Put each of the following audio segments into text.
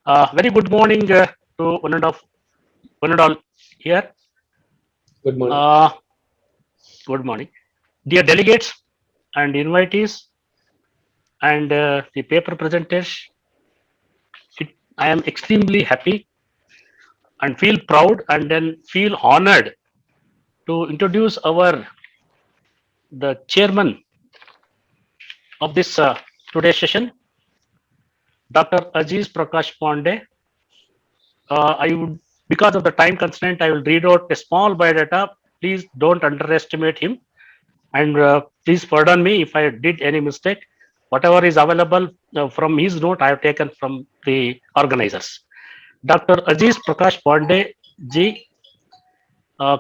Very good morning to one and all here. Good morning. Uh, Good morning, dear delegates and invitees and the paper presenters. I am extremely happy and feel proud and then feel honored to introduce the chairman of this today's session, Dr. Aziz Prakash Pandey. I would, because of the time constraint, I will read out a small biodata. Please don't underestimate him. And please pardon me if I did any mistake. Whatever is available from his note, I have taken from the organizers. Dr. Aziz Prakash Pandey ji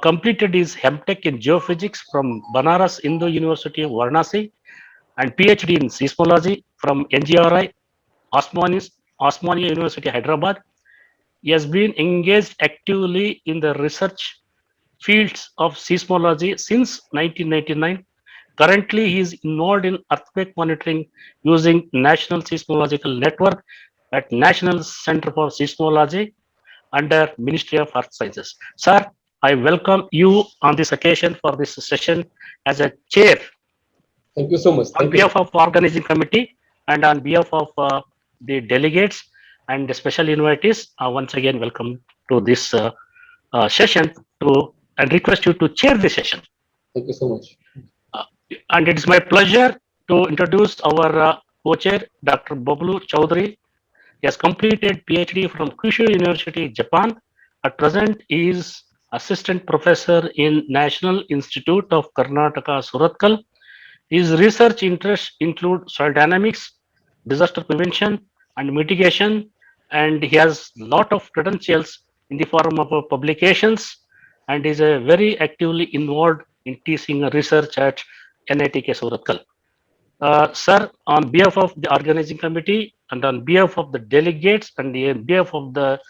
completed his MTech in geophysics from Banaras Hindu University of Varanasi and PhD in seismology from NGRI, Osmania University, Hyderabad. He has been engaged actively in the research fields of seismology since 1999. Currently, he is involved in earthquake monitoring using National Seismological Network at National Center for Seismology under Ministry of Earth Sciences. Sir, I welcome you on this occasion for this session as a chair Thank you so much. on Thank you. behalf of organizing committee and on behalf of the delegates and the special invitees. Once again, welcome to this session to and request you to chair the session. Thank you so much. Uh, and it is my pleasure to introduce our co-chair, Dr. Bablu Chaudhary. He has completed PhD from Kyushu University, Japan. At present, he is assistant professor in National Institute of Karnataka, Surathkal. His research interests include soil dynamics, disaster prevention, and mitigation, and he has lot of credentials in the form of publications, and is very actively involved in teaching research at NITK Surathkal. Sir, on behalf of the organizing committee and on behalf of the delegates and on behalf of the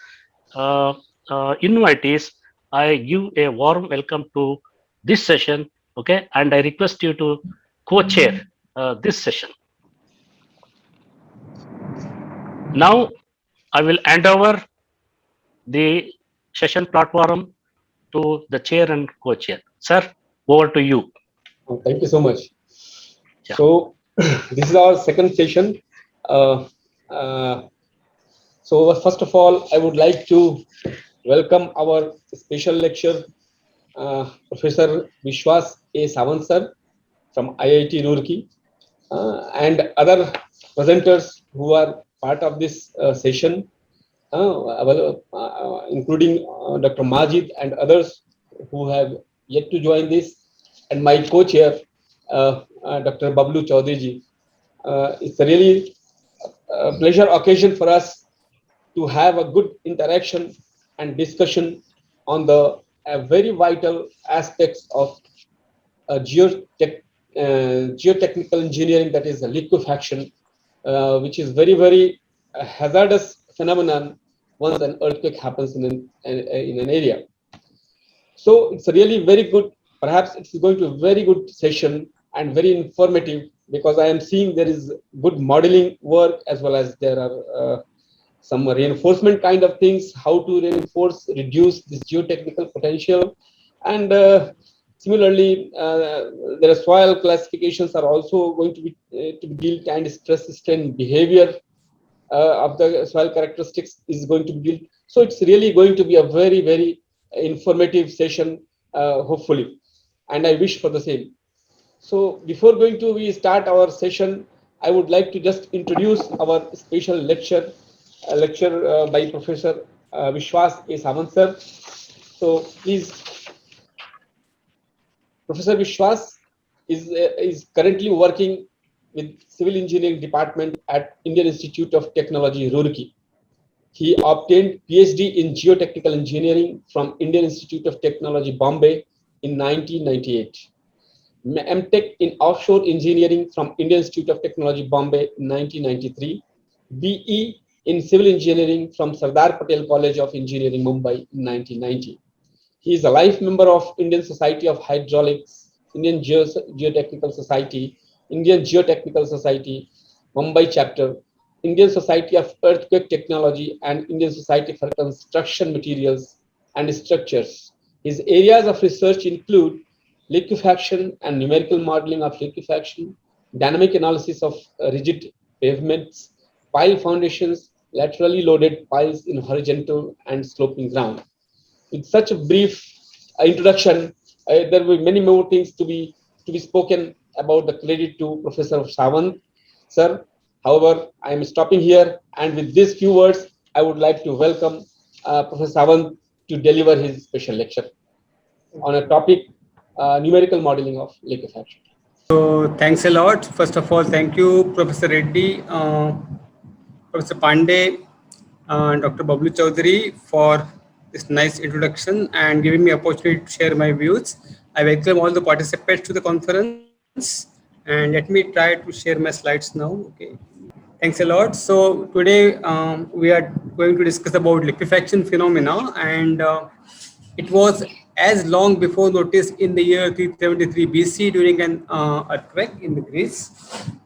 uh, invitees, I give a warm welcome to this session. Okay, and I request you to co-chair this session. Now, I will hand over the session platform to the chair and co-chair. Sir, over to you. Thank you so much. Yeah. So, this is our second session. Uh, uh, so, first of all, I would like to welcome our special lecturer, Professor Vishwas A. Sawant sir from IIT Roorkee, and other presenters who are part of this session, including Dr. Majid and others who have yet to join this, and my co-chair, Dr. Bablu Chaudhary. It's a really pleasure occasion for us to have a good interaction and discussion on the very vital aspects of geotechnical engineering, that is liquefaction, which is very hazardous phenomenon once an earthquake happens in an area. So it's really very good. Perhaps it's going to be a very good session and very informative, because I am seeing there is good modeling work as well as there are some reinforcement kind of things, how to reduce this geotechnical potential. And similarly, there are soil classifications are also going to be built, and stress strain behavior of the soil characteristics is going to be built. So it's really going to be a very informative session, hopefully, and I wish for the same. So before going to we start our session, I would like to just introduce our special lecture by Professor Vishwas A. Sawant sir. So please, Professor Vishwas is currently working with Civil Engineering Department at Indian Institute of Technology, Roorkee. He obtained PhD in Geotechnical Engineering from Indian Institute of Technology, Bombay in 1998. MTech in Offshore Engineering from Indian Institute of Technology, Bombay in 1993. BE in Civil Engineering from Sardar Patel College of Engineering, Mumbai in 1990. He is a life member of Indian Society of Hydraulics, Indian Geotechnical Society, Indian Geotechnical Society, Mumbai chapter, Indian Society of Earthquake Technology, and Indian Society for Construction Materials and Structures. His areas of research include liquefaction and numerical modeling of liquefaction, dynamic analysis of rigid pavements, pile foundations, laterally loaded piles in horizontal and sloping ground. With such a brief introduction, there will be many more things to be spoken about. The credit to Professor Sawant, sir. However, I am stopping here, and with these few words, I would like to welcome Professor Sawant to deliver his special lecture on a topic numerical modeling of liquefaction. So thanks a lot. First of all, thank you, Professor Reddy, Professor Pandey, and Dr. Bablu Chaudhary for this nice introduction and giving me opportunity to share my views. I welcome all the participants to the conference, and let me try to share my slides now. Okay. Thanks a lot. So today we are going to discuss about liquefaction phenomena, and it was as long before noticed in the year 373 BC during an earthquake in the Greece,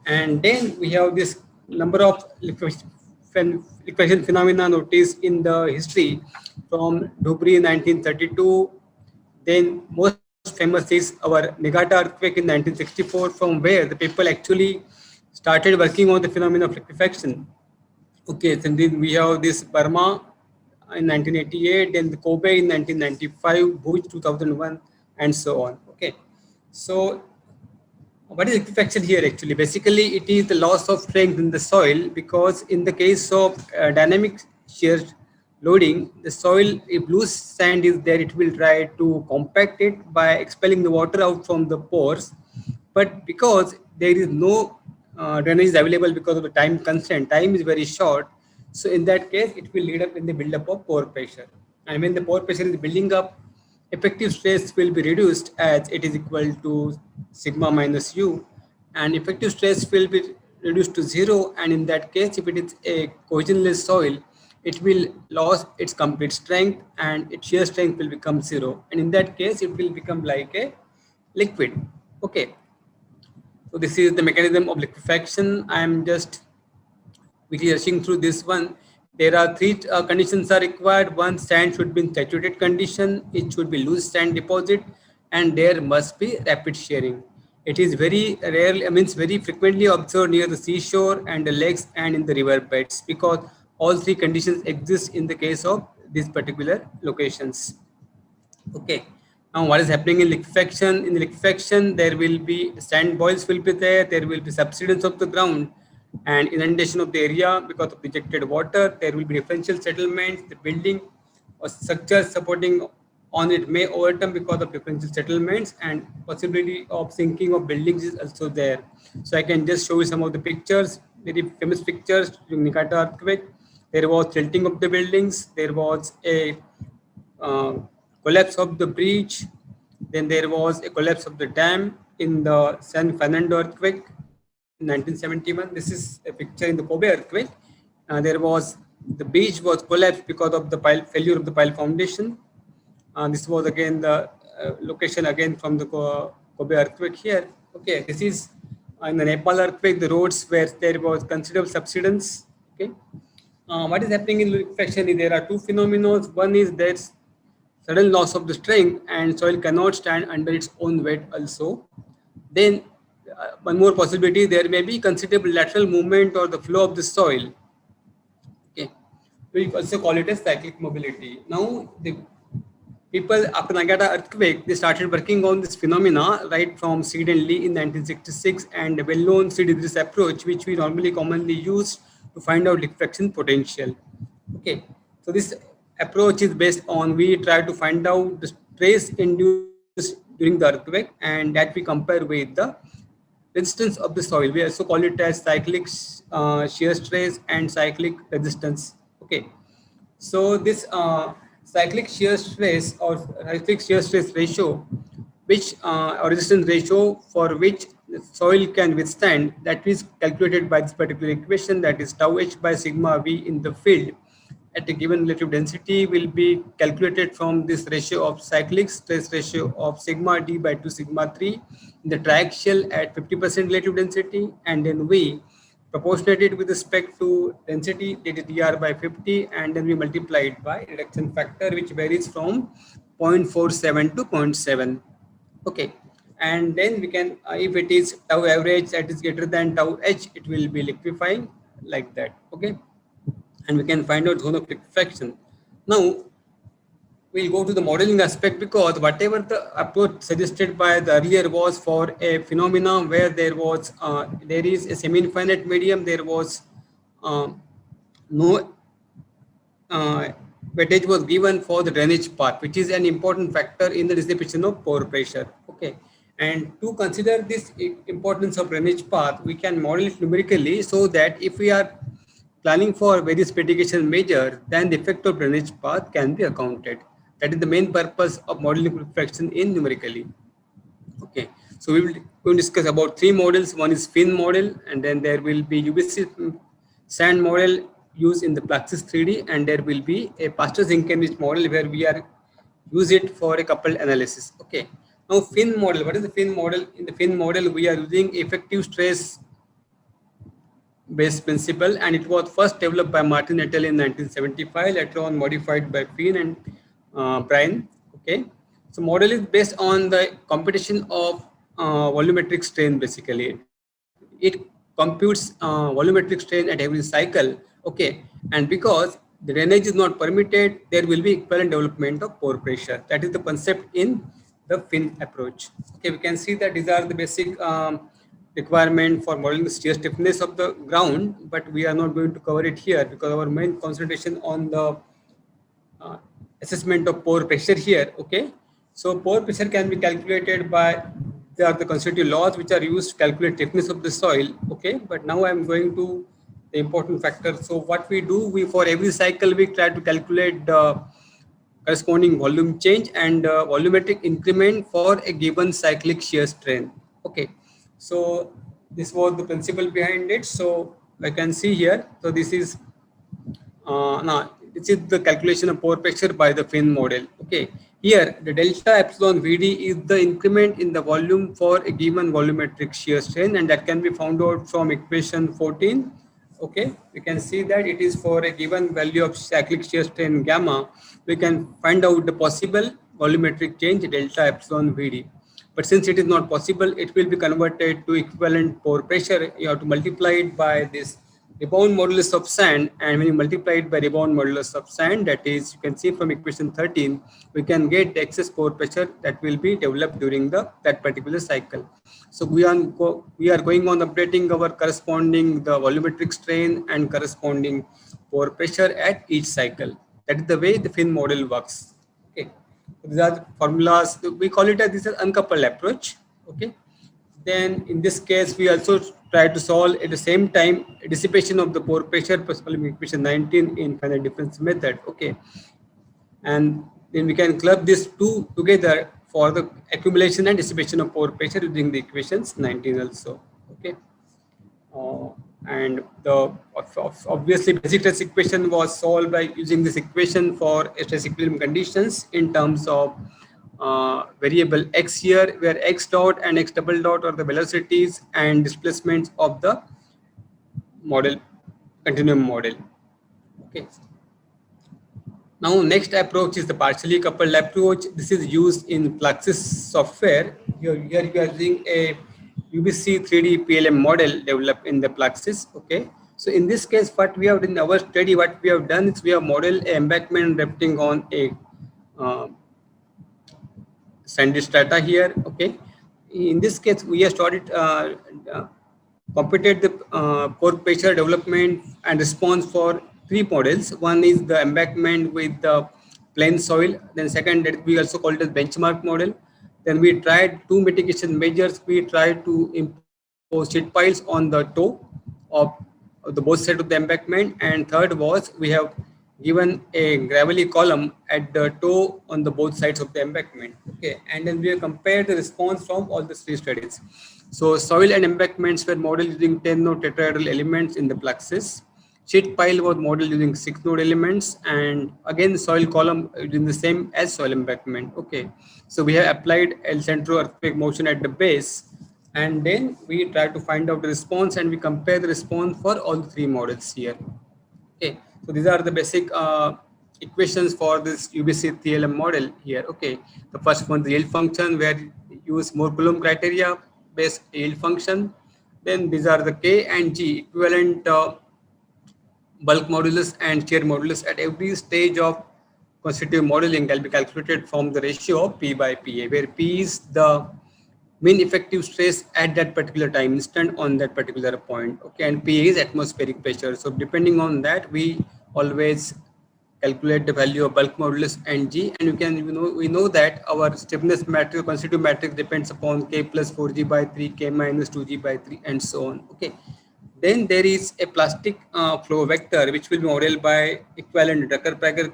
and then we have this number of liquefaction phenomena noticed in the history from Dhubri 1932. Then most famous is our Niigata earthquake in 1964, from where the people actually started working on the phenomenon of liquefaction. Okay, so then we have this Burma in 1988, then the Kobe in 1995, Bhuj 2001, and so on. Okay, so what is liquefaction here actually? Basically, it is the loss of strength in the soil, because in the case of dynamic shear loading, the soil, if loose sand is there, it will try to compact it by expelling the water out from the pores. But because there is no drainage is available because of the time constraint, time is very short. So in that case, it will lead up in the buildup of pore pressure. And when the pore pressure is building up, effective stress will be reduced as it is equal to sigma minus u, and effective stress will be reduced to zero. And in that case, if it is a cohesionless soil, it will lose its complete strength and its shear strength will become zero. And in that case, it will become like a liquid. Okay. So this is the mechanism of liquefaction. I am just quickly rushing through this one. There are three conditions are required. One, sand should be in saturated condition. It should be loose sand deposit, and there must be rapid shearing. It is very rarely, I mean, very frequently observed near the seashore and the lakes and in the river beds, because all three conditions exist in the case of these particular locations. Okay. Now, what is happening in liquefaction? In liquefaction, there will be sand boils will be there. There will be subsidence of the ground and inundation of the area because of rejected water. There will be differential settlements. The building or structures supporting on it may overturn because of differential settlements, and possibility of sinking of buildings is also there. So I can just show you some of the pictures, very famous pictures during Niigata earthquake. There was tilting of the buildings. There was a uh, collapse of the breach. Then there was a collapse of the dam in the San Fernando earthquake in 1971. This is a picture in the Kobe earthquake. There was the breach was collapsed because of the pile failure of the pile foundation. This was again the location again from the Kobe earthquake here. Okay, this is in the Nepal earthquake, the roads where there was considerable subsidence. Okay, what is happening in liquefaction is there are two phenomena. One is there's sudden loss of the strength and soil cannot stand under its own weight also. Then one more possibility, there may be considerable lateral movement or the flow of the soil. Okay, we also call it as cyclic mobility. Now the people after Nagata earthquake, they started working on this phenomena right from Seed and Lee in 1966, and a well-known seed is this approach which we normally commonly use to find out liquefaction potential. Okay, so this approach is based on we try to find out the stress induced during the earthquake, and that we compare with the resistance of the soil. We also call it as cyclic shear stress and cyclic resistance. Okay, so this cyclic shear stress or cyclic shear stress ratio, which or resistance ratio for which the soil can withstand, that is calculated by this particular equation, that is tau h by sigma v in the field at a given relative density will be calculated from this ratio of cyclic stress ratio of sigma d by 2 sigma 3 in the triaxial at 50% relative density, and then v proportionate it with respect to density, that is dr by 50, and then we multiply it by reduction factor, which varies from 0.47 to 0.7. Okay, and then we can, if it is tau average that is greater than tau h, it will be liquefying like that. Okay, and we can find out zone of liquefaction. Now we'll go to the modeling aspect, because whatever the approach suggested by the earlier was for a phenomenon where there is a semi-infinite medium, there was no weightage was given for the drainage path, which is an important factor in the dissipation of pore pressure. Okay, and to consider this importance of drainage path, we can model it numerically, so that if we are planning for various mitigation measures, then the effect of drainage path can be accounted. That is the main purpose of modeling liquefaction in numerically. Okay, so we will discuss about three models. One is Finn model, and then there will be UBC sand model used in the Fluxys 3D, and there will be a Pastor-Zinckenrich model where we are use it for a coupled analysis. Okay, now Finn model. What is the Finn model? In the Finn model, we are using effective stress based principle, and it was first developed by Martin et al. In 1975, later on modified by Finn and Bryan. Okay, so model is based on the computation of volumetric strain. Basically, it computes volumetric strain at every cycle. Okay, and because the drainage is not permitted, there will be equivalent development of pore pressure. That is the concept in the Finn approach. Okay, we can see that these are the basic requirement for modeling the shear stiffness of the ground, but we are not going to cover it here, because our main concentration on the assessment of pore pressure here. Okay, so pore pressure can be calculated by, there are the constitutive laws which are used to calculate stiffness of the soil. Okay, but now I'm going to the important factor. So what we do, we for every cycle we try to calculate the corresponding volume change and volumetric increment for a given cyclic shear strain. Okay, so this was the principle behind it. So I can see here, so this is now this is the calculation of pore pressure by the Finn model. Okay, here the delta epsilon Vd is the increment in the volume for a given volumetric shear strain, and that can be found out from equation 14. Okay, we can see that it is for a given value of cyclic shear strain gamma, we can find out the possible volumetric change delta epsilon Vd. But since it is not possible, it will be converted to equivalent pore pressure. You have to multiply it by this rebound modulus of sand, and when you multiply it by rebound modulus of sand, that is, you can see from equation 13, we can get the excess pore pressure that will be developed during that particular cycle. So we are going on updating our corresponding the volumetric strain and corresponding pore pressure at each cycle. That is the way the Finn model works. Okay, these are the formulas. We call it as this is uncoupled approach. Okay, then in this case we also try to solve at the same time dissipation of the pore pressure per solving equation 19 in finite difference method. Okay, and then we can club these two together for the accumulation and dissipation of pore pressure using the equations 19 also. Okay, and the obviously basic stress equation was solved by using this equation for stress equilibrium conditions in terms of variable x here, where x dot and x double dot are the velocities and displacements of the model, continuum model. Okay. Now next approach is the partially coupled approach. This is used in Fluxys software. Here you are using a UBC 3D PLM model developed in the Fluxys. Okay. So in this case, what we have in our study, what we have done is we have modeled an embankment resting on a sandy strata here. Okay, in this case we have started computed the pore pressure development and response for three models. One is the embankment with the plain soil, then second that we also call it as benchmark model. Then we tried two mitigation measures. We tried to impose sheet piles on the toe of the both sides of the embankment, and third was we have given a gravelly column at the toe on the both sides of the embankment. Okay, and then we have compared the response from all the three studies. So soil and embankments were modeled using 10-node tetrahedral elements in the Fluxys. Sheet pile was modeled using 6-node elements, and again soil column using the same as soil embankment. Okay, so we have applied El Centro earthquake motion at the base, and then we try to find out the response, and we compare the response for all three models here. Okay, so these are the basic equations for this UBC TLM model here. Okay, the first one, the yield function, where you use Moore Coulomb criteria based yield function. Then these are the K and G equivalent bulk modulus and shear modulus at every stage of constitutive modeling can be calculated from the ratio of P by PA, where P is the mean effective stress at that particular time instant on that particular point. Okay, and PA is atmospheric pressure. So depending on that, we always calculate the value of bulk modulus and G, and we know that our stiffness matrix, constitutive matrix depends upon K plus 4G by 3, K minus 2G by 3, and so on. Okay. Then there is a plastic flow vector which will be modeled by equivalent Drucker-Prager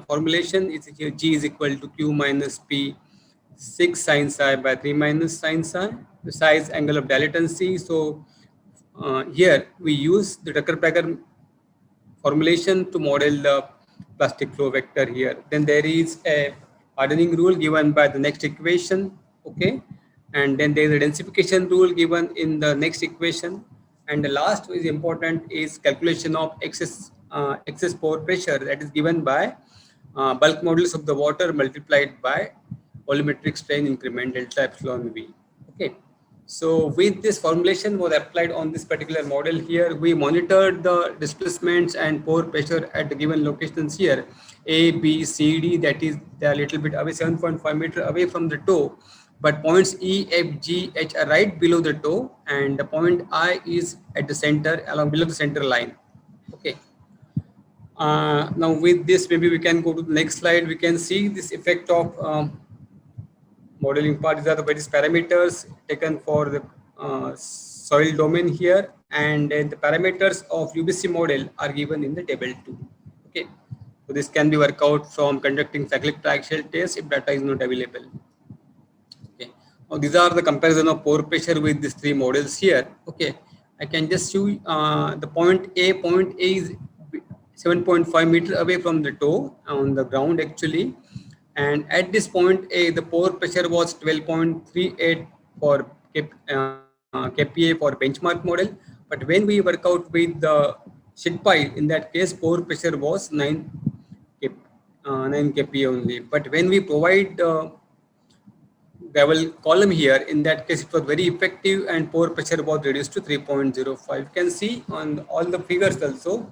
formulation. It's G is equal to Q minus P 6 sin psi by 3 minus sin psi, the size angle of dilatancy. So here we use the Drucker-Prager formulation to model the plastic flow vector here. Then there is a hardening rule given by the next equation. Okay, and then there is a densification rule given in the next equation. And the last is important is calculation of excess pore pressure, that is given by bulk modulus of the water multiplied by volumetric strain increment delta epsilon V. Okay. So with this formulation was applied on this particular model here, we monitored the displacements and pore pressure at the given locations here, A, B, C, D, that is they are a little bit away, 7.5 meter away from the toe, but points E, F, G, H are right below the toe, and the point I is at the center, along below the center line. Okay. Now with this, maybe we can go to the next slide. We can see this effect of modeling part. These are the various parameters taken for the soil domain here, and the parameters of UBC model are given in the table 2. Okay, so this can be worked out from conducting cyclic triaxial test if data is not available. Okay, now these are the comparison of pore pressure with these three models here. Okay, I can just show the point A. Point A is 7.5 meter away from the toe on the ground actually. And at this point, the pore pressure was 12.38 for KPA for benchmark model. But when we work out with the sheet pile, in that case, pore pressure was 9 KPA only. But when we provide gravel column here, in that case, it was very effective and pore pressure was reduced to 3.05. You can see on all the figures also,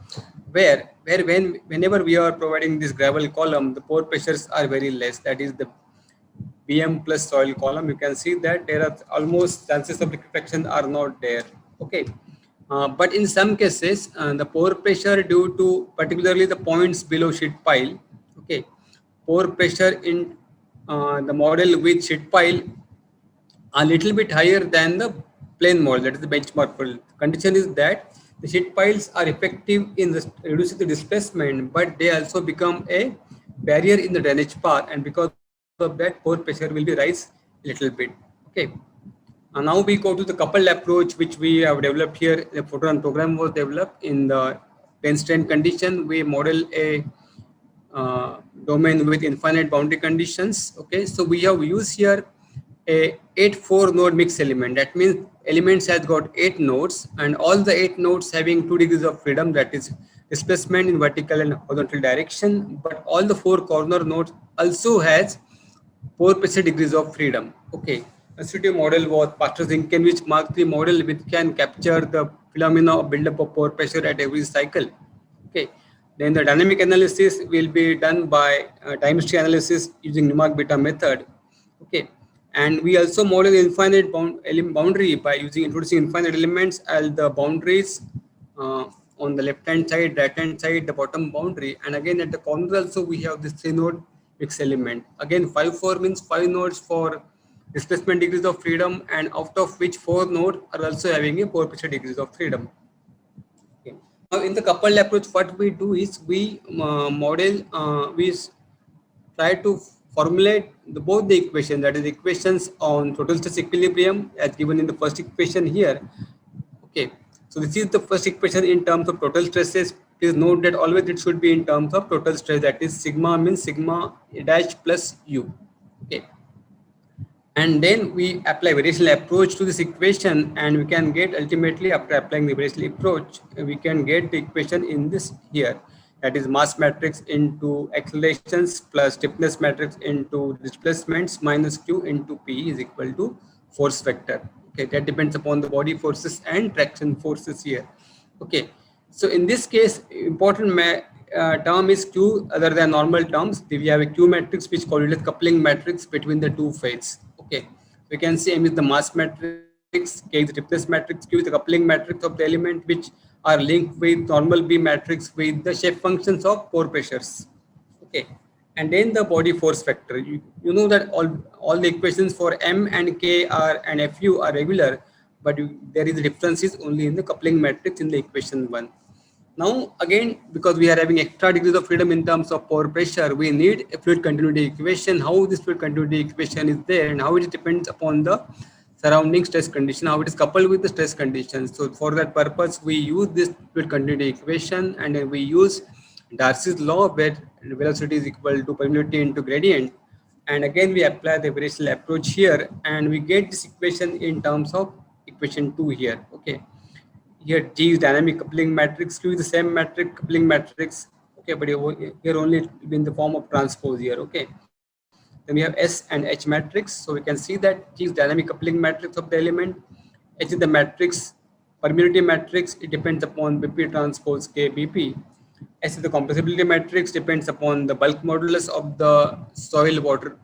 whenever we are providing this gravel column, the pore pressures are very less. That is the BM plus soil column. You can see that there are almost chances of liquefaction are not there. Okay, but in some cases, the pore pressure due to particularly the points below sheet pile. Okay, pore pressure in the model with sheet pile a little bit higher than the plain model, that is the benchmark model. The condition is that the sheet piles are effective in reducing the displacement, but they also become a barrier in the drainage path, and because of that, pore pressure will be rise a little bit. Okay. And now we go to the coupled approach, which we have developed here. The photon program was developed in the plane strain condition. We model a domain with infinite boundary conditions. Okay, so we have used here a 8-4 node mixed element. That means elements has got 8 nodes, and all the 8 nodes having 2 degrees of freedom, that is displacement in vertical and horizontal direction. But all the 4 corner nodes also has 4 pressure degrees of freedom. Okay, constitutive model was Pastor-Zienkiewicz Mark III model, which can capture the phenomena of buildup of pore pressure at every cycle. Okay. Then the dynamic analysis will be done by time history analysis using Newmark beta method. Okay, and we also model infinite boundary by introducing infinite elements as the boundaries on the left hand side, right hand side, the bottom boundary, and again at the corner also we have this 3 node mixed element. Again 5-4 means 5 nodes for displacement degrees of freedom, and out of which 4 nodes are also having a pore pressure degrees of freedom. Now, in the coupled approach, what we do is we we try to formulate both the equations, that is equations on total stress equilibrium as given in the first equation here. Okay, so this is the first equation in terms of total stresses. Please note that always it should be in terms of total stress, that is sigma means sigma dash plus u. Okay, And then we apply variational approach to this equation, and we can get ultimately, after applying the variational approach, we can get the equation in this here, that is mass matrix into accelerations plus stiffness matrix into displacements minus q into p is equal to force vector. Okay, that depends upon the body forces and traction forces here. Okay, so in this case, important term is q other than normal terms. We have a q matrix which correlates coupling matrix between the two fates. Okay, we can see M is the mass matrix, K is the stiffness matrix, Q is the coupling matrix of the element, which are linked with normal B matrix with the shape functions of pore pressures. Okay, and then the body force factor. You know that all the equations for M and K are and Fu are regular, but there is differences only in the coupling matrix in the equation 1. Now again, because we are having extra degrees of freedom in terms of pore pressure, we need a fluid continuity equation. How this fluid continuity equation is there and how it depends upon the surrounding stress condition, how it is coupled with the stress conditions. So for that purpose, we use this fluid continuity equation, and then we use Darcy's law where velocity is equal to permeability into gradient. And again, we apply the variational approach here, and we get this equation in terms of equation 2 here. Okay, here G is dynamic coupling matrix, Q is the same matrix, coupling matrix. Okay, but here only it will be in the form of transpose here. Okay, then we have S and H matrix. So we can see that G is dynamic coupling matrix of the element, H is the matrix, permeability matrix, it depends upon BP transpose K BP. S is the compressibility matrix, depends upon the bulk modulus of the soil water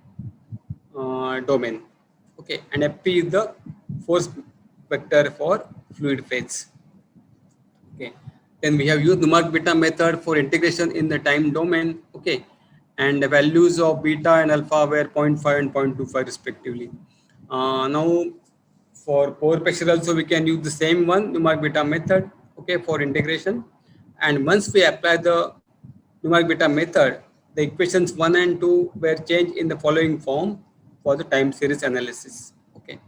domain. Okay, and FP is the force vector for fluid phase. Okay, then we have used Newmark beta method for integration in the time domain. Okay, and the values of beta and alpha were 0.5 and 0.25 respectively. Now for pore pressure also we can use the same one, Newmark beta method. Okay, for integration, and once we apply the Newmark beta method, the equations 1 and 2 were changed in the following form for the time series analysis. Okay.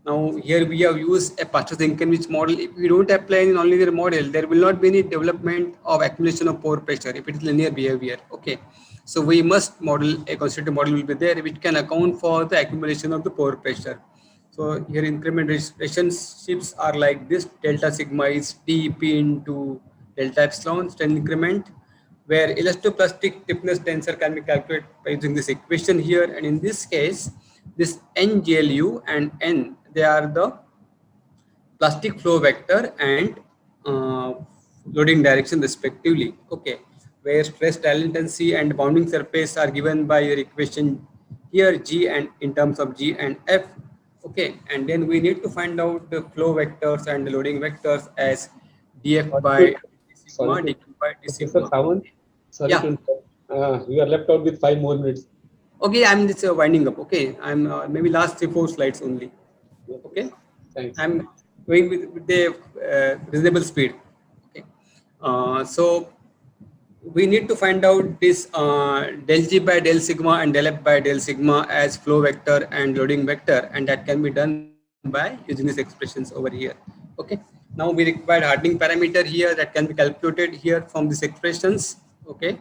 Now here we have used a Pasteur's-Zinckenwicz model. If we don't apply any nonlinear model, there will not be any development of accumulation of pore pressure if it is linear behavior. Okay, so we must model a constitutive model will be there which can account for the accumulation of the pore pressure. So here increment relationships are like this: delta sigma is dep into delta epsilon strain increment, where elastoplastic stiffness tensor can be calculated by using this equation here. And in this case, this NGLU and N, they are the plastic flow vector and loading direction respectively. Okay, where stress tendency and bounding surface are given by your equation here G and in terms of G and F. Okay, and then we need to find out the flow vectors and the loading vectors as dF by d sigma, dq by d sigma. Professor Sawant, sorry Yeah. to interrupt. We are left out with 5 more minutes. Okay, I'm just winding up. Okay, I'm maybe last 3-4 slides only. Okay, Thanks. I'm going with the reasonable speed. Okay, so we need to find out this del G by del sigma and del F by del sigma as flow vector and loading vector, and that can be done by using these expressions over here. Okay, now we require hardening parameter here that can be calculated here from these expressions. Okay,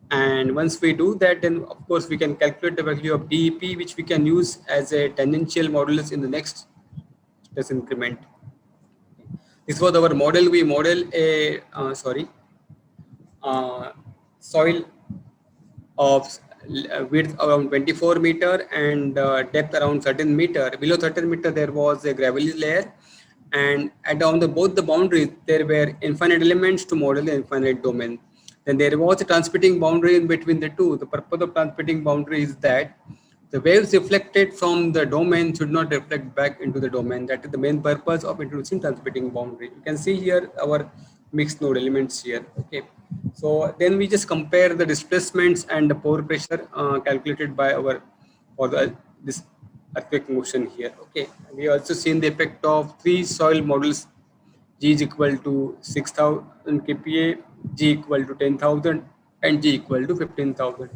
and once we do that, then of course we can calculate the value of DEP, which we can use as a tangential modulus in the next stress increment. This was our model. We model a soil of width around 24 meter and depth around 13 meter. Below 13 meter there was a gravelly layer, and down both the boundaries there were infinite elements to model the infinite domain. Then there was a transmitting boundary in between the two. The purpose of transmitting boundary is that the waves reflected from the domain should not reflect back into the domain. That is the main purpose of introducing transmitting boundary. You can see here our mixed node elements here. Okay, so then we just compare the displacements and the pore pressure calculated by our for this earthquake motion here. Okay, we also seen the effect of 3 soil models: G is equal to 6,000 kPa, G equal to 10,000, and G equal to 15,000.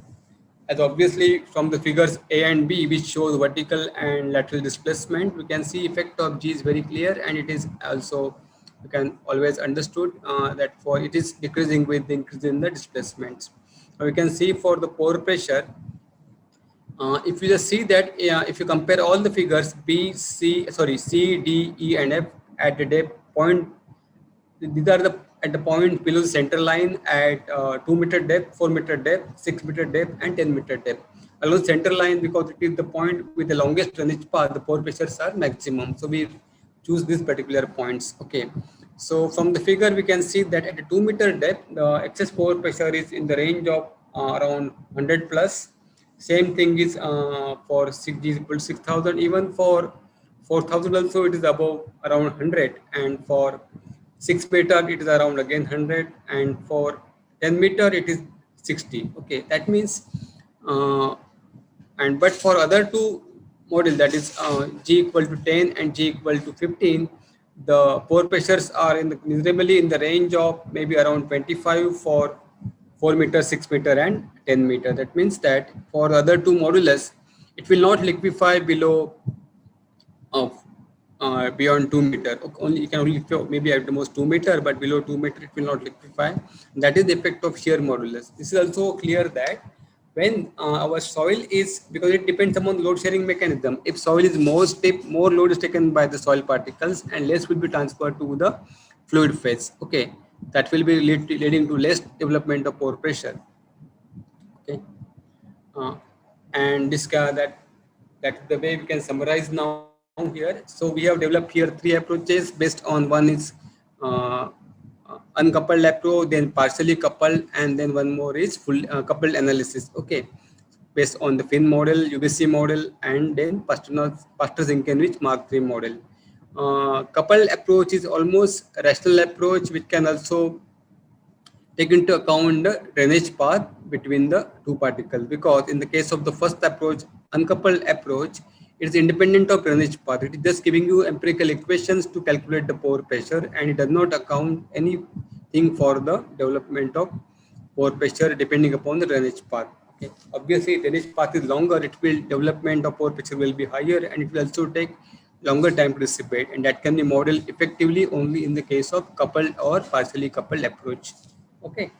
As obviously from the figures A and B, which shows vertical and lateral displacement, we can see effect of G is very clear, and it is also, you can always understood that for it is decreasing with the increase in the displacements. Now we can see for the pore pressure, If you just see that, if you compare all the figures C, D, E, and F at the depth point, these are the at the point below the center line at 2 meter depth, 4 meter depth, 6 meter depth, and 10 meter depth. Along center line, because it is the point with the longest drainage path, the pore pressures are maximum. So we choose these particular points. Okay. So from the figure, we can see that at a 2 meter depth, the excess pore pressure is in the range of around 100 plus. Same thing is for 6G is equal to 6,000. Even for 4,000 also it is above around 100, and for 6 meter it is around again 100, and for 10 meter it is 60. Okay, that means and but for other two model, that is G equal to 10 and G equal to 15, the pore pressures are reasonably in the range of maybe around 25 for 4 meter, 6 meter, and 10 meter. That means that for the other two modulus, it will not liquefy below beyond 2 meter. Only you can only maybe at the most 2 meter, but below 2 meter it will not liquefy. That is the effect of shear modulus. This is also clear that when our soil is, because it depends upon load sharing mechanism. If soil is more stiff, more load is taken by the soil particles and less will be transferred to the fluid phase. Okay, that will be leading to less development of pore pressure. Okay, and this that's the way we can summarize now here. So we have developed here three approaches based on, one is uh, uncoupled approach, then partially coupled, and then one more is full coupled analysis. Okay, based on the Finn model, UBC model, and then Pasternak-Zienkiewicz Mark III model. Coupled approach is almost a rational approach which can also take into account the drainage path between the two particles, because in the case of the first approach, uncoupled approach, it is independent of drainage path. It is just giving you empirical equations to calculate the pore pressure, and it does not account anything for the development of pore pressure depending upon the drainage path. Okay. Obviously, drainage path is longer, it will development of pore pressure will be higher, and it will also take longer time to dissipate, and that can be modeled effectively only in the case of coupled or partially coupled approach. Okay,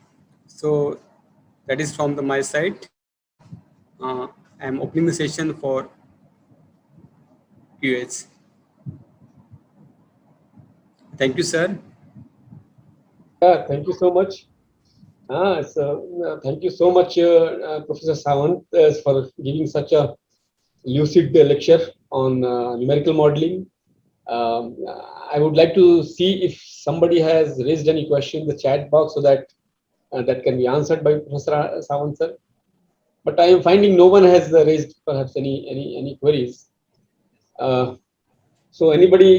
so that is from my side. I am opening the session for QAs. Thank you, sir. Yeah, thank you so much. Thank you so much, Professor Sawant, for giving such a lucid lecture on numerical modeling. I would like to see if somebody has raised any question in the chat box so that that can be answered by Professor Sawant, sir. But I am finding no one has raised perhaps any queries. So anybody,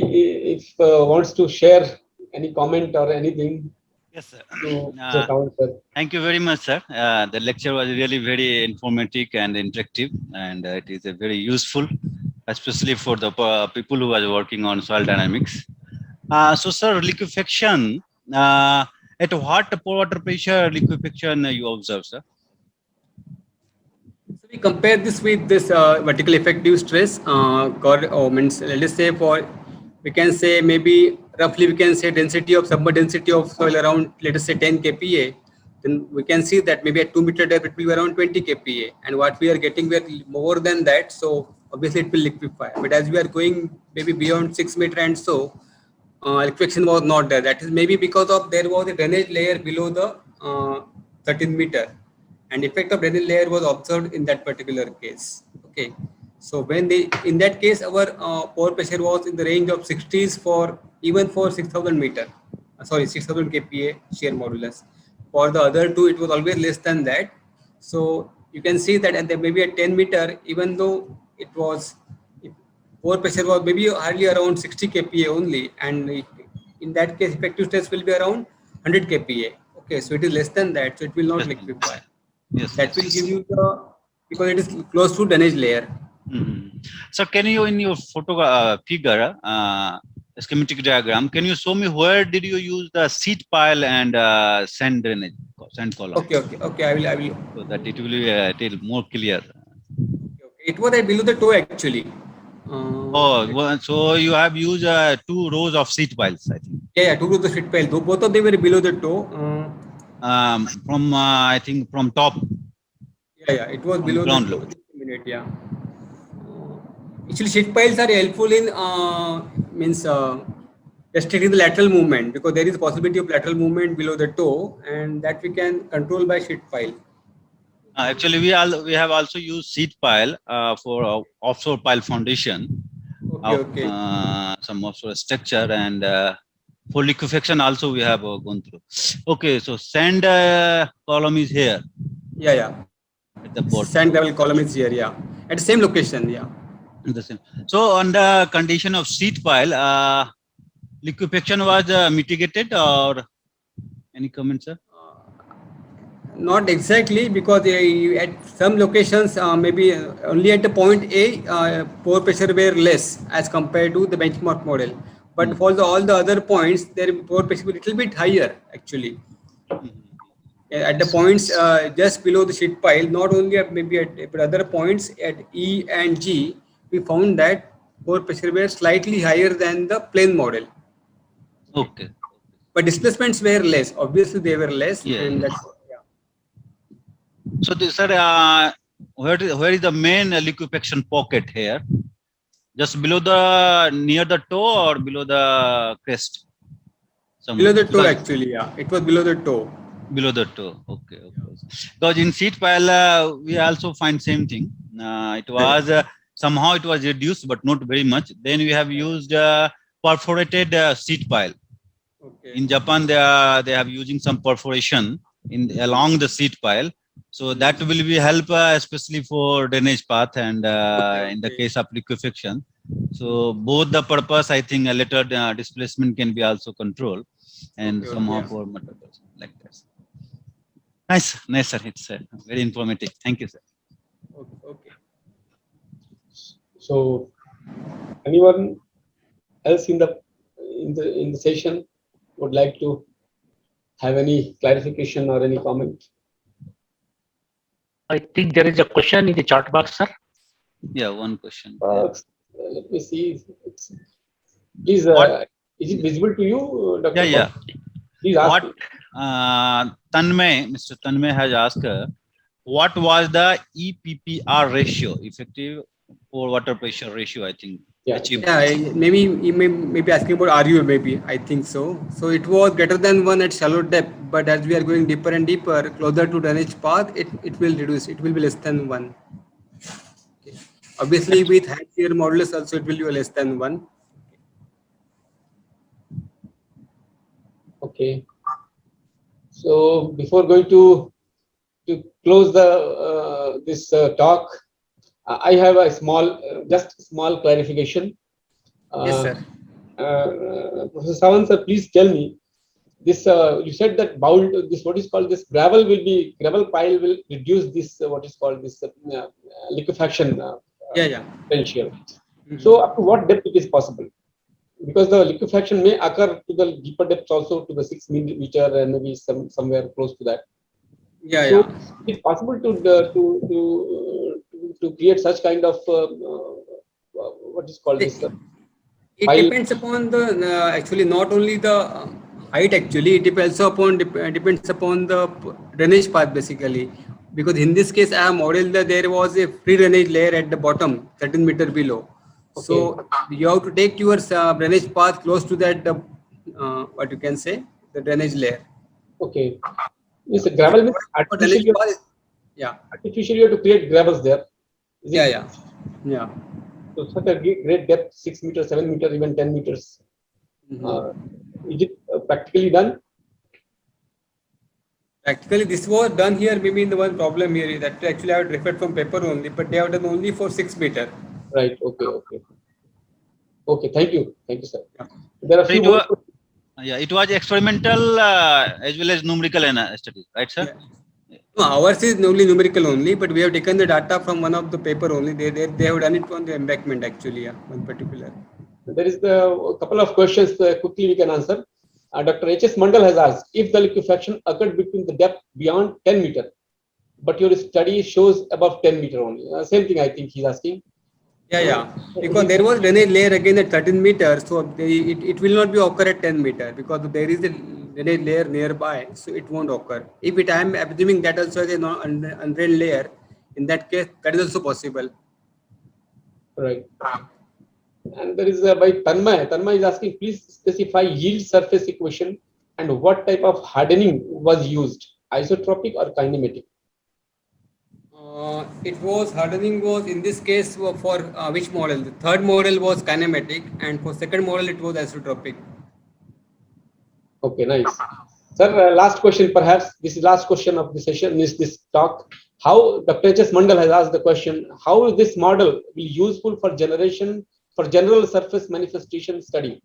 if wants to share any comment or anything. Yes, sir. Thank you very much, sir. The lecture was really very informative and interactive, and it is very useful, especially for the people who are working on soil dynamics. So, sir, liquefaction, at what water pressure liquefaction you observe, sir? So we compare this with this vertical effective stress, means let's say we can say maybe roughly we can say density of submerged density of soil around, let us say 10 kPa. Then we can see that maybe at 2 meter depth it will be around 20 kPa, and what we are getting more than that. So obviously it will liquefy. But as we are going maybe beyond 6 meter and so, liquefaction was not there. That is maybe because of there was a drainage layer below the 13 meter. And effect of drainage layer was observed in that particular case. Okay, so when in that case our pore pressure was in the range of 60s for even for 6,000 meter, 6,000 kPa shear modulus. For the other two, it was always less than that. So you can see that at maybe at 10 meter, even though it was pore pressure was maybe hardly around 60 kPa only, and in that case effective stress will be around 100 kPa. Okay, so it is less than that, so it will not liquefy. Yes, that will give you the, because it is close to drainage layer. So can you, in your photo figure, schematic diagram, can you show me where did you use the seed pile and sand drainage, sand column? Okay. I will. So that it will be more clear. Okay. It was below the toe actually. So you have used 2 rows of seed piles, I think. Yeah, 2 rows of seed piles. Both of them were below the toe. From I think from top. Yeah, it was below ground the level. minute, yeah. Actually, sheet piles are helpful in restricting the lateral movement, because there is a possibility of lateral movement below the toe, and that we can control by sheet pile. Actually, we have also used seat pile for offshore pile foundation Okay, of okay. some offshore structure, and for liquefaction also we have gone through. Okay, so sand column is here Yeah, yeah. at the bottom. Sand gravel column is here, yeah. At the same location, yeah. The same. So on the condition of seat pile, liquefaction was mitigated, or any comments, sir? Not exactly, because at some locations, maybe only at the point A, pore pressure were less as compared to the benchmark model. But for all the other points, their pore pressure was a little bit higher actually. At the points just below the sheet pile, not only maybe at but other points at E and G, we found that pore pressure were slightly higher than the plain model. Okay. But displacements were less. Obviously, they were less, Yeah, and yeah. that's So, sir, where is the main liquefaction pocket here? Just below the near the toe or below the crest? below the toe actually. Yeah, it was below the toe. Below the toe. Okay. Because in seat pile we also find same thing. It was somehow it was reduced, but not very much. Then we have used perforated seat pile. Okay. In Japan, they have using some perforation along the seat pile. So that will be help especially for drainage path and in the case of liquefaction. So both the purpose, I think, a little displacement can be also controlled, and somehow for materials like that. Nice, sir. It's very informative. Thank you, sir. Okay. So, anyone else in the session would like to have any clarification or any comment? I think there is a question in the chat box, sir. Yeah, one question. Let me see. Please, is it visible to you, Dr. Yeah. Please ask. Mr. Tanmay has asked, what was the EPPR ratio, effective pore water pressure ratio, I think? Yeah. Maybe you may be asking about RU, maybe. I think so. So it was greater than 1 at shallow depth, but as we are going deeper and deeper, closer to drainage path, it will reduce. It will be less than 1. Okay. Obviously, with high shear modulus also, it will be less than 1. Okay. So before going to close this talk, I have a small clarification. Yes, sir. Professor Sawant, sir, please tell me this. You said that what is called this gravel pile will reduce this what is called this liquefaction potential. So up to what depth it is possible? Because the liquefaction may occur to the deeper depths also, to the 6 meter and maybe somewhere close to that. So it's possible to create such kind of what is called this. It depends upon the actually not only the height. Actually, it depends upon the drainage path basically. Because in this case, I have modeled that there was a free drainage layer at the bottom, 13 meter below. Okay. So you have to take your drainage path close to that. What you can say, the drainage layer. Okay. Yes, gravel means artificially. Artificially, you have to create gravels there. Yeah. So such a great depth, 6 meters, 7 meters, even 10 meters. Is it practically done? Practically, this was done here. Maybe the one problem here is that actually I have referred from paper only, but they have done only for 6 meters. Right. Okay. Thank you, sir. Yeah. There are few more. It was experimental as well as numerical studies, right, sir? Yeah. No, ours is only numerical only, but we have taken the data from one of the paper only. They have done it on the embankment actually, one particular. There is a couple of questions quickly we can answer. Dr. H.S. Mandal has asked, if the liquefaction occurred between the depth beyond 10 meter, but your study shows above 10 meter only. Same thing I think he's asking. Yeah. Because there was drainage layer again at 13 meters, so it will not be occur at 10 meter because there is a drainage layer nearby, so it won't occur. If I am assuming that also as an undrained layer, In that case, that is also possible. Right. And there is by Tanmay. Tanmay is asking, please specify yield surface equation and what type of hardening was used, isotropic or kinematic? It was hardening was in this case for which model? The third model was kinematic, and for second model it was isotropic. Okay, nice. Sir, last question perhaps. This is last question of the session, is this talk. How Dr. H.S. Mandal has asked the question, how is this model be useful for general surface manifestation study?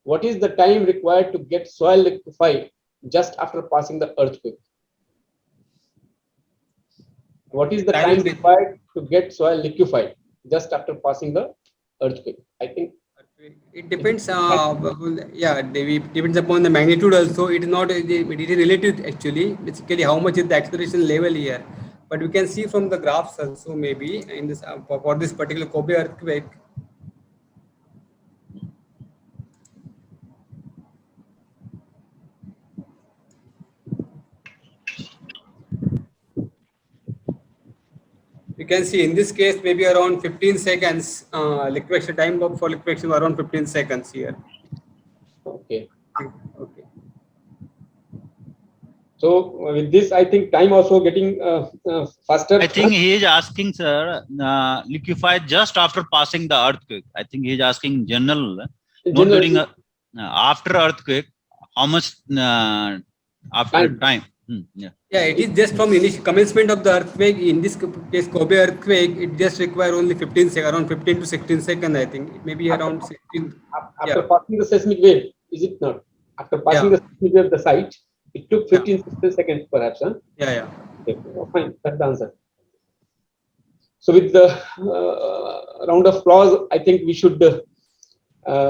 What is the time required to get soil liquefied just after passing the earthquake? What is the time required to get soil liquefied just after passing the earthquake? I think it depends. Depends upon the magnitude also. It is not. It is relative actually. Basically, how much is the acceleration level here? But we can see from the graphs also maybe in this for this particular Kobe earthquake. You can see in this case maybe around 15 seconds liquefaction time for liquefaction around 15 seconds here. okay. Okay. So with this, I think time also getting faster. I think he is asking, sir, liquefied just after passing the earthquake. I think he is asking general, not during after earthquake. How much after time? Yeah. Yeah, it is just from initial commencement of the earthquake. In this case, Kobe earthquake, it just require only 15 seconds, around 15 to 16 seconds. I think it may be around 16. After passing the seismic wave, is it not? After passing the seismic wave, the site, it took 15 16 seconds perhaps. Huh? Yeah. Okay. Oh, fine, that's the answer. So with the round of applause, I think we should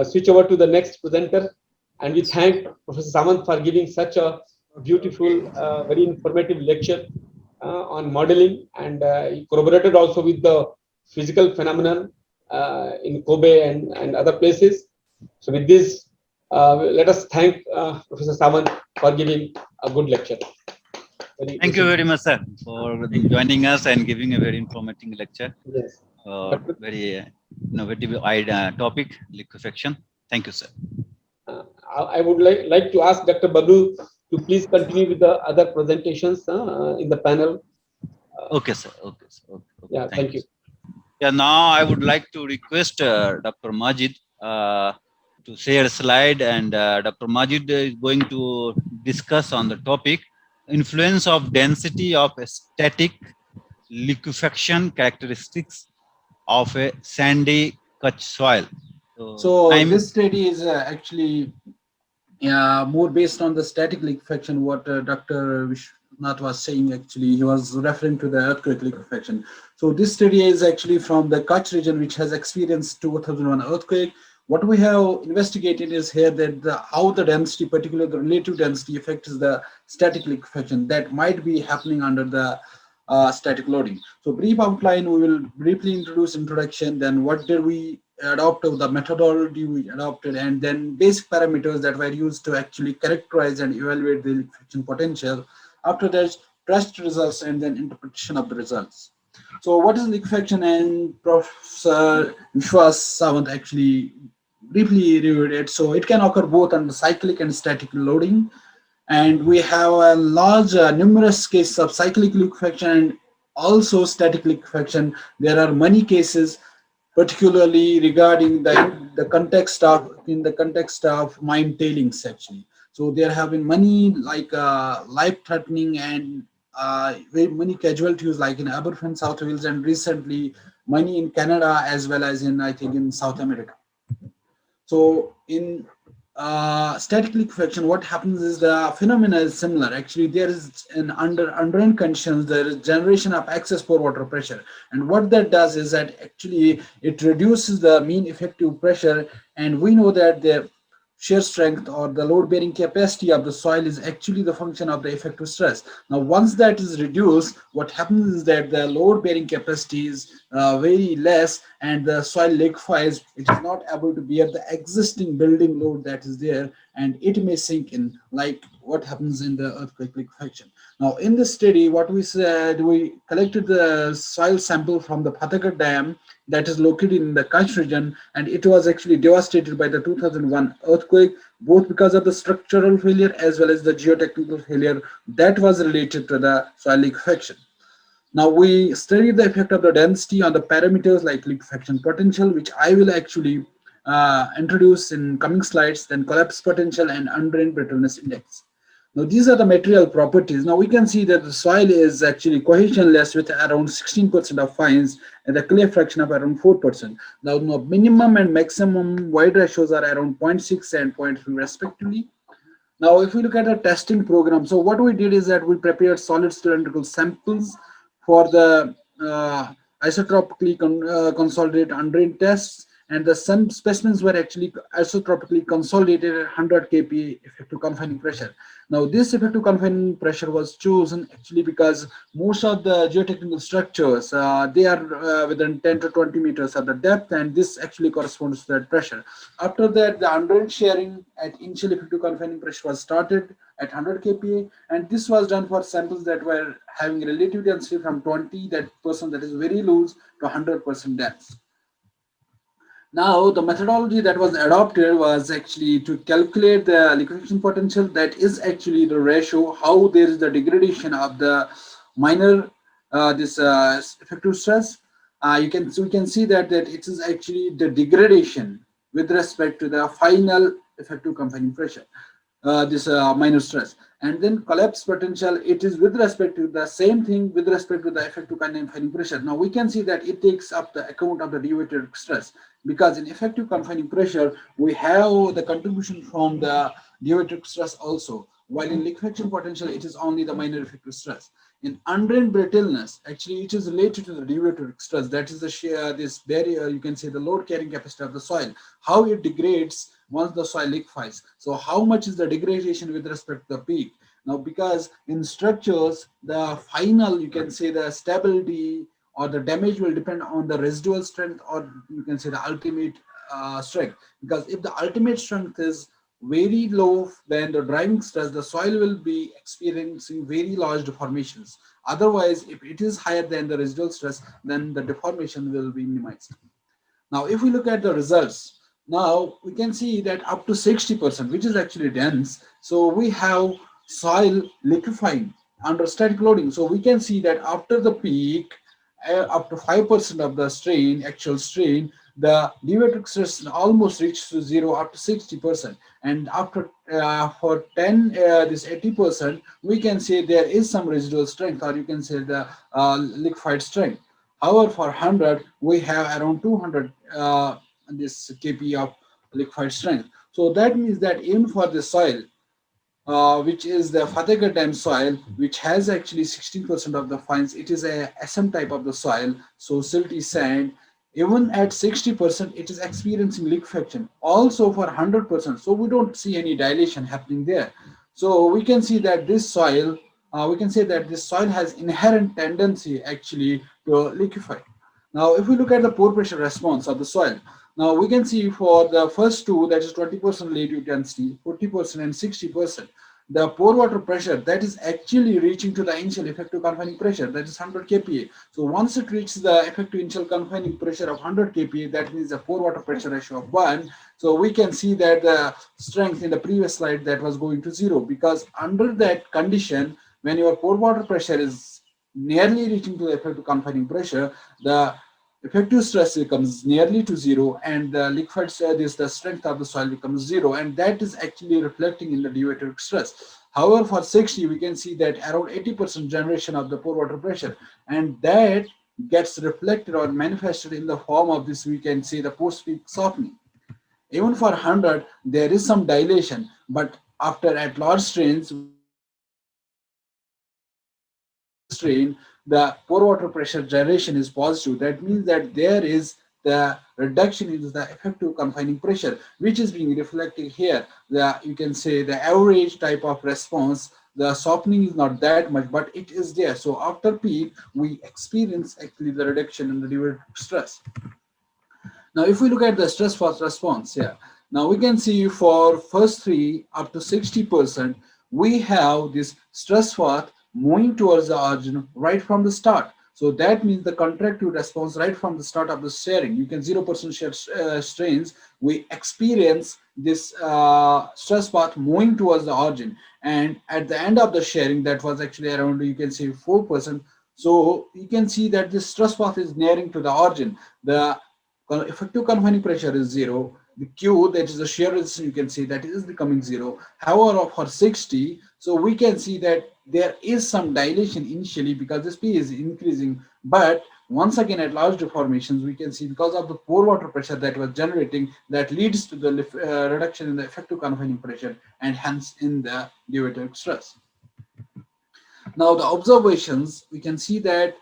switch over to the next presenter, and we thank Professor Samant for giving such a beautiful, very informative lecture on modeling, and he corroborated also with the physical phenomenon in Kobe and other places. So with this, let us thank Professor Samant for giving a good lecture. Thank you very much, sir, for joining us and giving a very informative lecture. Yes. Very innovative topic, liquefaction. Thank you, sir. I would like to ask Dr. Bablu to please continue with the other presentations in the panel. Okay, sir. Okay, sir. Okay. Yeah, thank you. Yeah, now I would like to request Dr. Majid to share a slide, and Dr. Majid is going to discuss on the topic influence of density of a static liquefaction characteristics of a sandy Kutch soil. So this study is actually more based on the static liquefaction, what Dr. Vishwanath was saying. Actually, he was referring to the earthquake liquefaction. So this study is actually from the Kutch region, which has experienced 2001 earthquake. What we have investigated is here that how the density, particularly the relative density, affects the static liquefaction that might be happening under the static loading. So brief outline, we will briefly introduce introduction, then what did we adopt of the methodology we adopted, and then basic parameters that were used to actually characterize and evaluate the liquefaction potential. After that, test results and then interpretation of the results. So what is liquefaction? And Professor Vishwas Samant actually briefly reviewed it. So it can occur both under cyclic and static loading. And we have a large numerous cases of cyclic liquefaction and also static liquefaction. There are many cases, particularly regarding the context of mine tailings actually. So there have been many like life-threatening and very many casualties like in Aberfan, South Wales, and recently many in Canada as well as in, I think, in South America. So in static liquefaction, what happens is the phenomena is similar. Actually, there is under conditions, there is generation of excess pore water pressure. And what that does is that actually it reduces the mean effective pressure. And we know that the shear strength or the load bearing capacity of the soil is actually the function of the effective stress. Now, once that is reduced, what happens is that the load bearing capacity is very less and the soil liquefies. It is not able to bear the existing building load that is there, and it may sink in, like what happens in the earthquake liquefaction. Now, in this study, what we said, we collected the soil sample from the Fatehgarh Dam that is located in the Kutch region, and it was actually devastated by the 2001 earthquake, both because of the structural failure as well as the geotechnical failure that was related to the soil liquefaction. Now, we studied the effect of the density on the parameters like liquefaction potential, which I will actually introduce in coming slides, then collapse potential and undrained brittleness index. Now, these are the material properties. Now, we can see that the soil is actually cohesionless with around 16% of fines and the clay fraction of around 4%. Now, minimum and maximum void ratios are around 0.6 and 0.3 respectively. Now, if we look at the testing program, so what we did is that we prepared solid cylindrical samples for the isotropically consolidated undrained tests, and the some specimens were actually isotropically consolidated at 100 kPa effective confining pressure. Now, this effective confining pressure was chosen actually because most of the geotechnical structures, they are within 10 to 20 meters of the depth, and this actually corresponds to that pressure. After that, the undrained sharing at initial effective confining pressure was started at 100 kPa, and this was done for samples that were having relative density from 20% that is very loose to 100% dense. Now, the methodology that was adopted was actually to calculate the liquefaction potential. That is actually the ratio, how there is the degradation of the minor effective stress. We can see that it is actually the degradation with respect to the final effective confining pressure, minor stress. And then collapse potential, it is with respect to the same thing with respect to the effective confining pressure. Now, we can see that it takes up the account of the deviated stress, because in effective confining pressure, we have the contribution from the deviated stress also, while in liquefaction potential, it is only the minor effective stress. In undrained brittleness, actually, it is related to the deviated stress. That is the shear, this barrier, you can say the load carrying capacity of the soil, how it degrades once the soil liquefies. So how much is the degradation with respect to the peak? Now, because in structures, the final, you can say the stability or the damage will depend on the residual strength, or you can say the ultimate strength. Because if the ultimate strength is very low, then the driving stress, the soil will be experiencing very large deformations. Otherwise, if it is higher than the residual stress, then the deformation will be minimized. Now, if we look at the results, now we can see that up to 60%, which is actually dense. So we have soil liquefying under static loading. So we can see that after the peak, up to 5% of the strain, actual strain, the deviated stress almost reaches to zero up to 60%. And after for 80%, we can say there is some residual strength, or you can say the liquefied strength. However, for 100, we have around 200 this kP of liquefied strength. So that means that even for the soil, which is the Fatehgarh Dam soil, which has actually 16% of the fines, it is a SM type of the soil, so silty sand. Even at 60%, it is experiencing liquefaction. Also for 100%, so we don't see any dilation happening there. So we can see that this soil, has inherent tendency actually to liquefy. Now, if we look at the pore pressure response of the soil, now we can see for the first two, that is 20% relative density, 40% and 60%, the pore water pressure that is actually reaching to the initial effective confining pressure, that is 100 kPa. So once it reaches the effective initial confining pressure of 100 kPa, that means the pore water pressure ratio of 1. So we can see that the strength in the previous slide that was going to 0, because under that condition, when your pore water pressure is nearly reaching to the effective confining pressure, the effective stress becomes nearly to 0, and the liquefied stress, the strength of the soil becomes 0, and that is actually reflecting in the deviated stress. However, for 60, we can see that around 80% generation of the pore water pressure, and that gets reflected or manifested in the form of this, we can say, the post-peak softening. Even for 100, there is some dilation, but after at large strains, the pore water pressure generation is positive. That means that there is the the reduction in the effective confining pressure, which is being reflected here. You can say the average type of response, the softening is not that much, but it is there. So after peak, we experience actually the reduction in the derivative stress. Now, if we look at the stress fast response here, now we can see for first three up to 60%, we have this stress fast moving towards the origin right from the start. So that means the contractive response right from the start of the sharing. You can 0% shear strains, we experience this stress path moving towards the origin. And at the end of the sharing, that was actually around, you can say 4%. So you can see that this stress path is nearing to the origin. The effective confining pressure is 0. The Q, that is the shear resistance, you can see that is becoming 0. However, for 60, so we can see that there is some dilation initially because this P is increasing, but once again at large deformations, we can see because of the pore water pressure that was generating, that leads to the reduction in the effective confining pressure and hence in the derivative stress. Now the observations, we can see that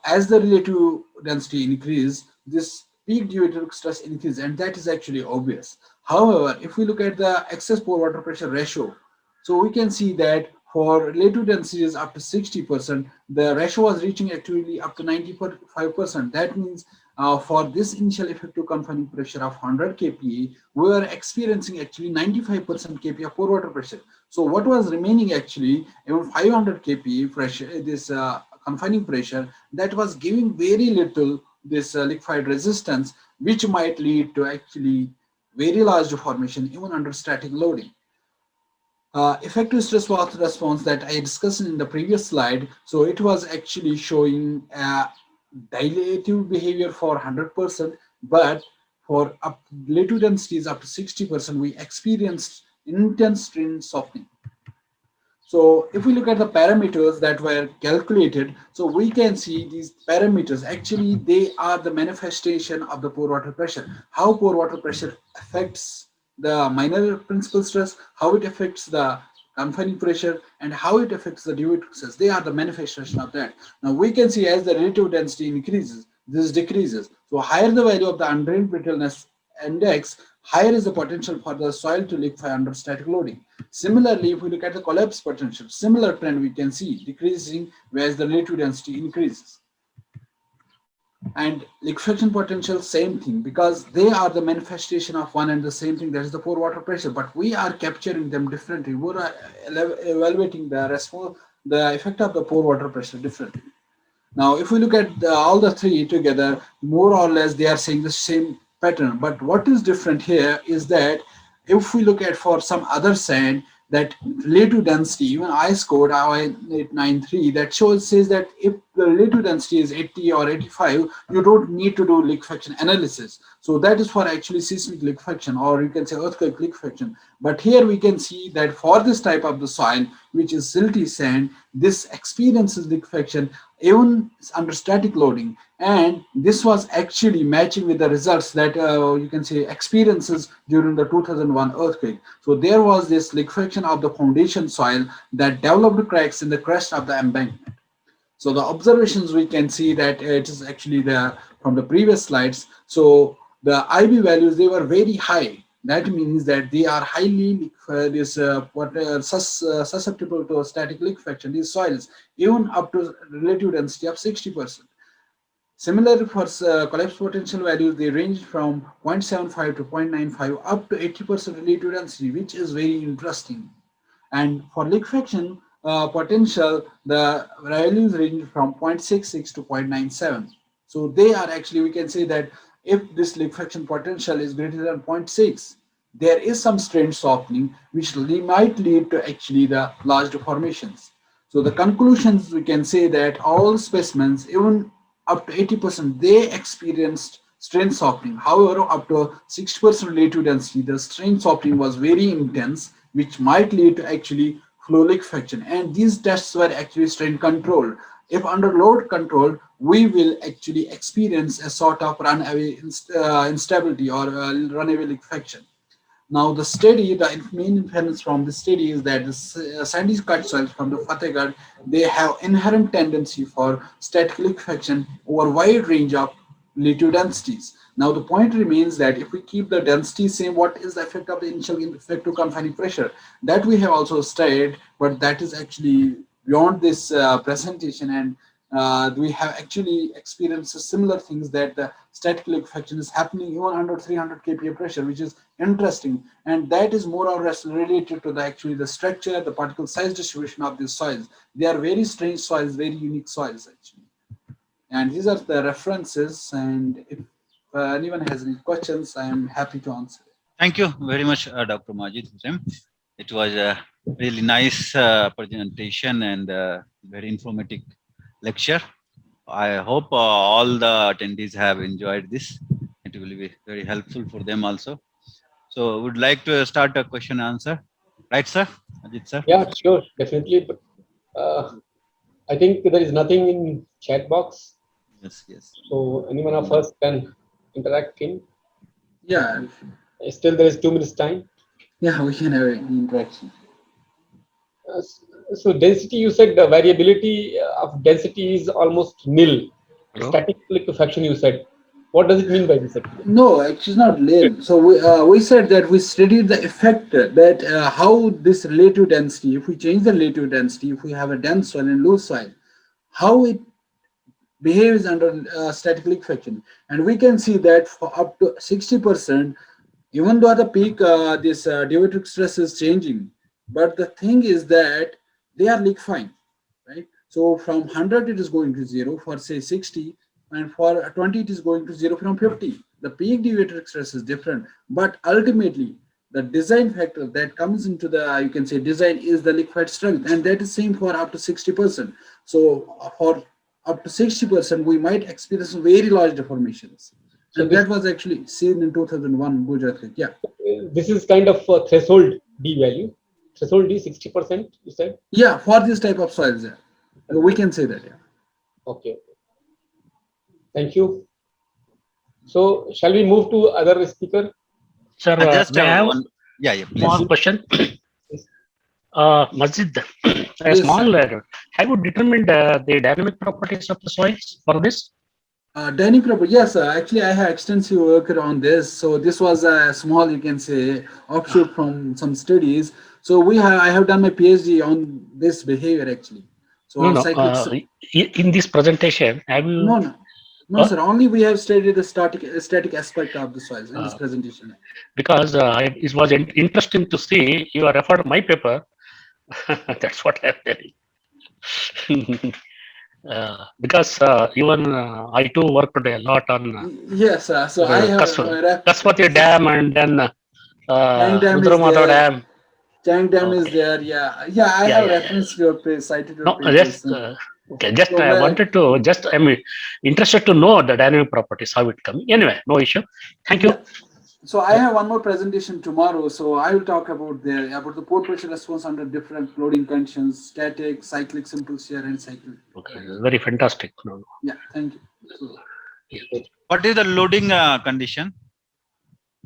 as the relative density increase, this peak derivative stress increase, and that is actually obvious. However, if we look at the excess pore water pressure ratio, so we can see that for relative densities up to 60%, the ratio was reaching actually up to 95%. That means for this initial effective confining pressure of 100 kPa, we were experiencing actually 95% kPa of pore water pressure. So what was remaining actually, even 500 kPa pressure, this confining pressure, that was giving very little this liquefied resistance, which might lead to actually very large deformation even under static loading. Effective stress response that I discussed in the previous slide, so it was actually showing dilative behavior for 100%, but for relative densities up to 60%, we experienced intense strain softening. So if we look at the parameters that were calculated, so we can see these parameters, actually they are the manifestation of the pore water pressure, how pore water pressure affects the minor principal stress, how it affects the confining pressure, and how it affects the derivative stress. They are the manifestation of that. Now we can see as the relative density increases, this decreases. So higher the value of the undrained brittleness index, higher is the potential for the soil to liquefy under static loading. Similarly, if we look at the collapse potential, similar trend we can see decreasing, whereas the relative density increases. And liquefaction potential, same thing, because they are the manifestation of one and the same thing, that is the pore water pressure, but we are capturing them differently. We are evaluating the response, the effect of the pore water pressure differently. Now, if we look at all the three together, more or less they are saying the same pattern, but what is different here is that if we look at for some other sand, that relative density, even ICE code I893, that says that if the relative density is 80 or 85, you don't need to do liquefaction analysis. So that is for actually seismic liquefaction, or you can say earthquake liquefaction. But here we can see that for this type of the soil, which is silty sand, this experiences liquefaction even under static loading, and this was actually matching with the results that you can say experiences during the 2001 earthquake. So there was this liquefaction of the foundation soil that developed cracks in the crest of the embankment. So the observations we can see that it is actually there from the previous slides. So the IB values, they were very high. That means that they are highly susceptible to static liquefaction, these soils, even up to relative density of 60%. Similarly, for collapse potential values, they range from 0.75 to 0.95 up to 80% relative density, which is very interesting. And for liquefaction potential, the values range from 0.66 to 0.97. So they are actually, we can say that if this liquefaction potential is greater than 0.6, there is some strain softening, which might lead to actually the large deformations. So the conclusions, we can say that all specimens, even up to 80%, they experienced strain softening. However, up to 60% relative density, the strain softening was very intense, which might lead to actually flow liquefaction. And these tests were actually strain controlled. If under load control, we will actually experience a sort of runaway instability or runaway liquefaction. Now the study, the main inference from the study is that the sandy cut soils from the Fatehgarh, they have inherent tendency for static liquefaction over a wide range of relative densities. Now the point remains that if we keep the density same, what is the effect of the initial effective confining pressure? That we have also studied, but that is actually beyond this presentation, and we have actually experienced similar things, that the static liquefaction is happening even under 300 kPa pressure, which is interesting, and that is more or less related to the actually the structure, the particle size distribution of these soils. They are very strange soils, very unique soils actually. And these are the references, and if anyone has any questions, I am happy to answer. Thank you very much, Dr. Majid Hussain. It was a really nice presentation and very informative lecture. I hope all the attendees have enjoyed this. It will be very helpful for them also. So would like to start a question and answer. Right, sir? Ajit, sir? Yeah, sure, definitely. But I think there is nothing in chat box. Yes, yes. So anyone of us can interact in. Yeah. Still, there is 2 minutes time. Yeah, we can have an interaction. So density, you said the variability of density is almost nil. Hello? Static liquefaction, you said. What does it mean by this? No, actually not nil. So we said that we studied the effect that how this relative density, if we change the relative density, if we have a dense soil and loose soil, how it behaves under static liquefaction. And we can see that for up to 60%, even though at the peak this dielectric stress is changing, but the thing is that they are liquefying, right? So from 100 it is going to 0 for say 60, and for 20 it is going to 0 from 50. The peak dielectric stress is different, but ultimately the design factor that comes into the, you can say, design is the liquefied strength, and that is same for up to 60%. So for up to 60%, we might experience very large deformations. So that was actually seen in 2001 Bhuj earthquake. Yeah. This is kind of a threshold D value. Threshold D 60%, you said? Yeah, for this type of soils, yeah. We can say that, yeah. Okay. Thank you. So shall we move to other speaker? Sir, Just may I have one. Yeah, yeah, please. small question? Masjid, a Yes, small have you determined the dynamic properties of the soils for this? Dynamic property, yes, actually I have extensive work on this. So this was a small, you can say, offshoot from some studies. So I have done my PhD on this behavior actually. So No, in this presentation, have you? No, sir. Only we have studied the static aspect of the soils in this presentation. Because it was interesting to see you have referred my paper. That's what I'm telling. Because even I too worked a lot on yes, sir. So I have Kaswati Dam and then Rudramata Dam. Chang Dam is there. Yeah, I have referenced your place, cited your papers. Okay, just I wanted to I'm interested to know the dynamic properties, how it comes. Anyway, no issue. Thank you. Yeah. So I have one more presentation tomorrow. So I will talk about the pore pressure response under different loading conditions: static, cyclic, simple shear, and cyclic. Okay, very fantastic. Yeah, thank you. So, what is the loading condition?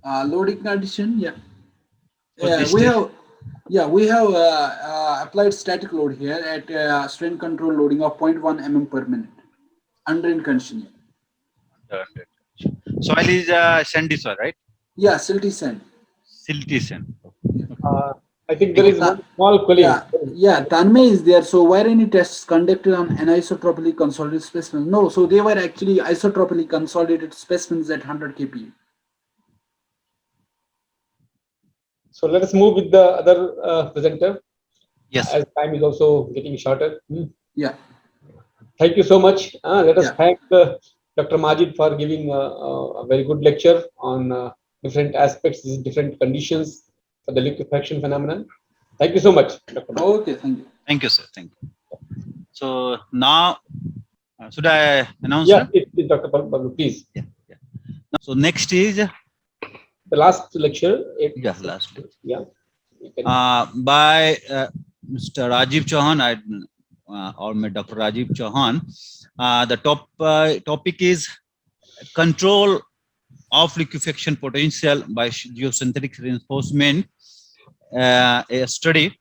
Loading condition, yeah. We have applied static load here at strain control loading of 0.1 mm per minute under condition. Soil is sandy soil, right? Yeah, silty sand. Silty sand. I think there is one small colleague. Yeah, Tanmay is there. So were any tests conducted on anisotropically consolidated specimens? No, so they were actually isotropically consolidated specimens at 100 kPa. So let us move with the other presenter. Yes. As time is also getting shorter. Yeah. Thank you so much. Let us thank Dr. Majid for giving a very good lecture on different aspects, different conditions for the liquefaction phenomenon. Thank you so much, Dr. Majid. Okay, thank you. Thank you, sir. Thank you. So now, should I announce? Yeah, Dr. Babu, please. Yeah. So next is the last lecture. Yeah, last. Yeah. By Mr. Rajiv Chauhan or Dr. Rajiv Chauhan. The topic is control of liquefaction potential by geosynthetic reinforcement. A study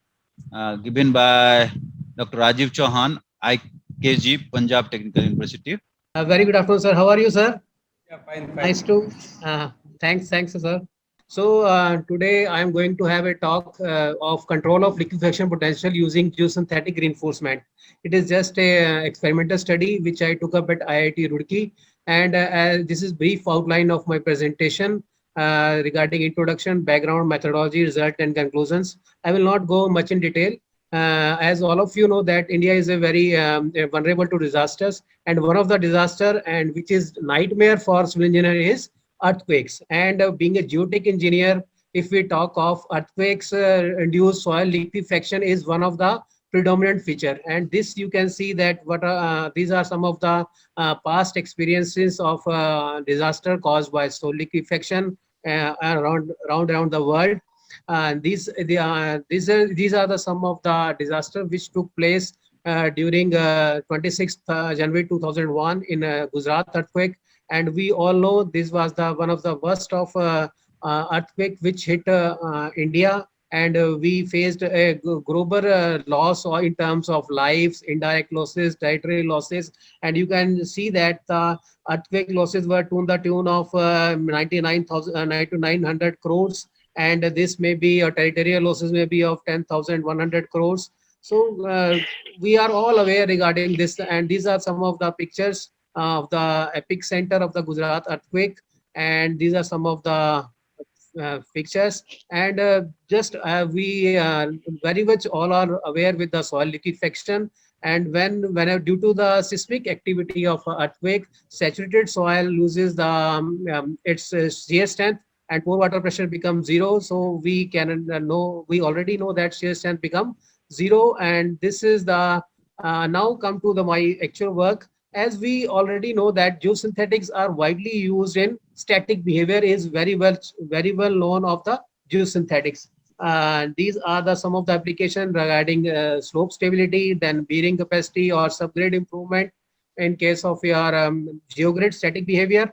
given by Dr. Rajiv Chauhan, IKG, Punjab Technical University. Very good afternoon, sir. How are you, sir? Fine, fine. Nice to, thanks, sir. So today I am going to have a talk of control of liquefaction potential using geosynthetic reinforcement. It is just a experimental study which I took up at IIT Roorkee, and this is brief outline of my presentation regarding introduction, background, methodology, result, and conclusions. I will not go much in detail. As all of you know that India is a very vulnerable to disasters, and one of the disaster and which is nightmare for civil engineer is earthquakes. And being a geotech engineer, if we talk of earthquakes, induced soil liquefaction is one of the predominant feature. And this you can see that what these are some of the past experiences of disaster caused by soil liquefaction around the world. These are the some of the disaster which took place during 26th January 2001 in Gujarat earthquake, and we all know this was the one of the worst of earthquake which hit India, and we faced a global loss in terms of lives, indirect losses, dietary losses, and you can see that the earthquake losses were to the tune of 99,900 crores, and this may be territorial losses may be of 10,100 crores. So we are all aware regarding this, and these are some of the pictures of the epic center of the Gujarat earthquake, and these are some of the pictures. And just we very much all are aware with the soil liquefaction, and whenever due to the seismic activity of earthquake, saturated soil loses the its shear strength, and pore water pressure becomes zero. So we can we already know that shear strength become zero, and this is the now come to the my actual work. As we already know that geosynthetics are widely used in static behavior is very well known of the geosynthetics. These are the some of the application regarding slope stability, then bearing capacity or subgrade improvement in case of your geogrid static behavior.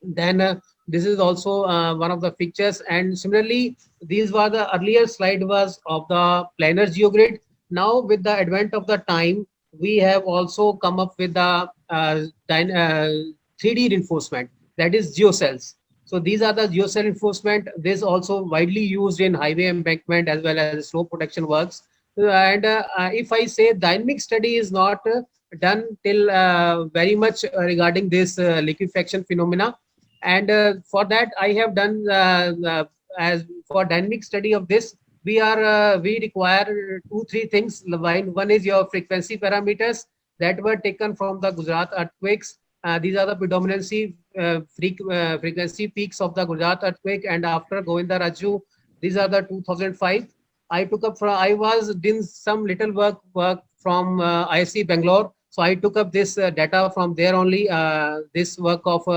Then this is also one of the pictures, and similarly these were the earlier slide was of the planar geogrid. Now with the advent of the time, we have also come up with the 3D reinforcement, that is geocells. So these are the geocell reinforcement. This also widely used in highway embankment as well as slope protection works. And if I say dynamic study is not done till very much regarding this liquefaction phenomena, and for that I have done as for dynamic study of this, we require 2-3 things. One is your frequency parameters that were taken from the Gujarat earthquakes. These are the predominancy frequency peaks of the Gujarat earthquake, and after Govinda Raju, these are the 2005. I took up from, I was doing some little work from ISC Bangalore, so I took up this data from there only. This work of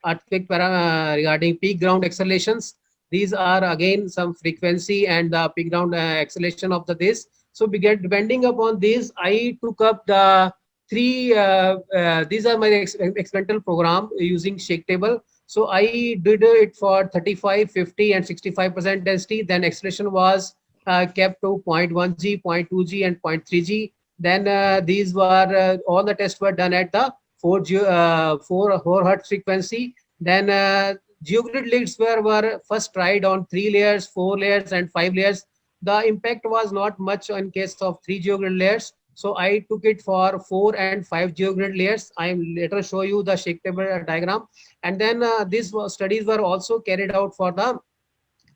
earthquake regarding peak ground accelerations. These are again some frequency and the peak ground acceleration of the this. So depending upon this, I took up the three. These are my experimental program using shake table. So I did it for 35, 50, and 65% density. Then acceleration was kept to 0.1 G, 0.2 G, and 0.3 G. Then these were all the tests were done at the 4 Hertz frequency. Then geogrid leads were first tried on 3 layers, 4 layers, and 5 layers. The impact was not much in case of 3 geogrid layers. So I took it for 4 and 5 geogrid layers. I will later show you the shake table diagram. And then these studies were also carried out for the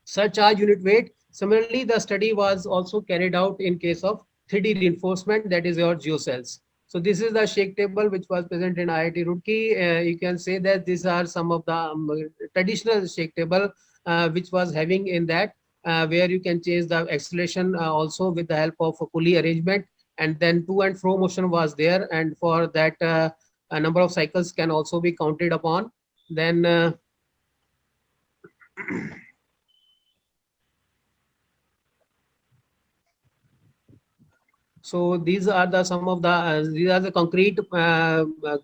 surcharge unit weight. Similarly, the study was also carried out in case of 3D reinforcement, that is your geocells. So this is the shake table which was present in IIT Roorkee. You can say that these are some of the traditional shake table which was having in that where you can change the acceleration also with the help of a pulley arrangement, and then to and fro motion was there, and for that a number of cycles can also be counted upon. Then so these are the some of the these are the concrete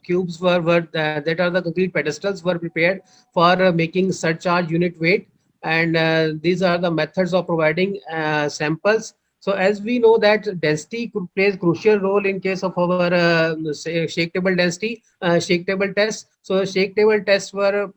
cubes that are the concrete pedestals were prepared for making surcharge unit weight, and these are the methods of providing samples. So as we know that density plays crucial role in case of our shake table density, shake table test. So shake table tests were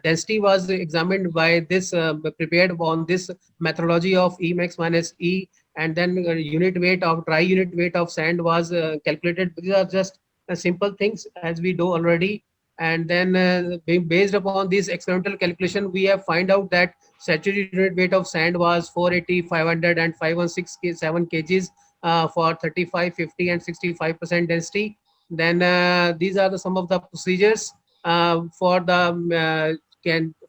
density was examined by this prepared on this methodology of E max minus E, and then unit weight of dry unit weight of sand was calculated. These are just simple things as we do already. And then based upon this experimental calculation, we have find out that saturated unit weight of sand was 480, 500 and 516 7 kgs for 35, 50 and 65% density. Then these are the some of the procedures for the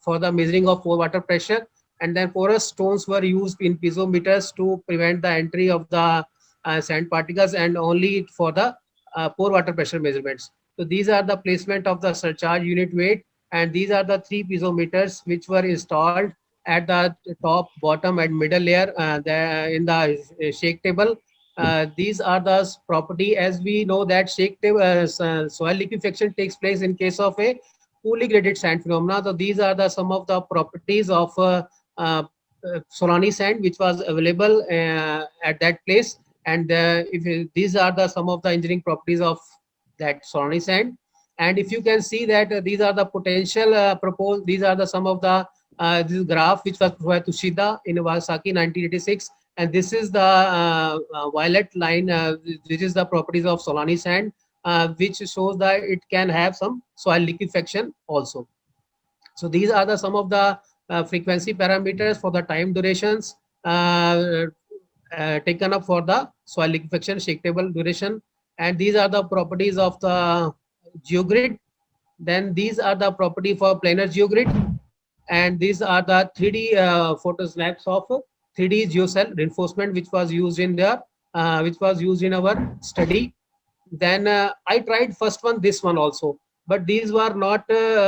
for the measuring of pore water pressure. And then porous stones were used in piezometers to prevent the entry of the sand particles, and only for the pore water pressure measurements. So these are the placement of the surcharge unit weight, and these are the 3 piezometers which were installed at the top, bottom and middle layer in the shake table. These are the property, as we know that shake table soil liquefaction takes place in case of a poorly graded sand phenomena. So these are the some of the properties of Solani sand which was available at that place. And these are the some of the engineering properties of that Solani sand. And if you can see that these are the potential proposed, these are the some of the this graph which was provided to Shida in Iwasaki 1986. And this is the violet line, which is the properties of Solani sand, which shows that it can have some soil liquefaction also. So these are the some of the frequency parameters for the time durations taken up for the soil liquefaction shake table duration. And these are the properties of the geogrid. Then these are the property for planar geogrid. And these are the 3D photo snaps of 3D geocell reinforcement which was used in the our study. Then I tried first one, this one also, but these were not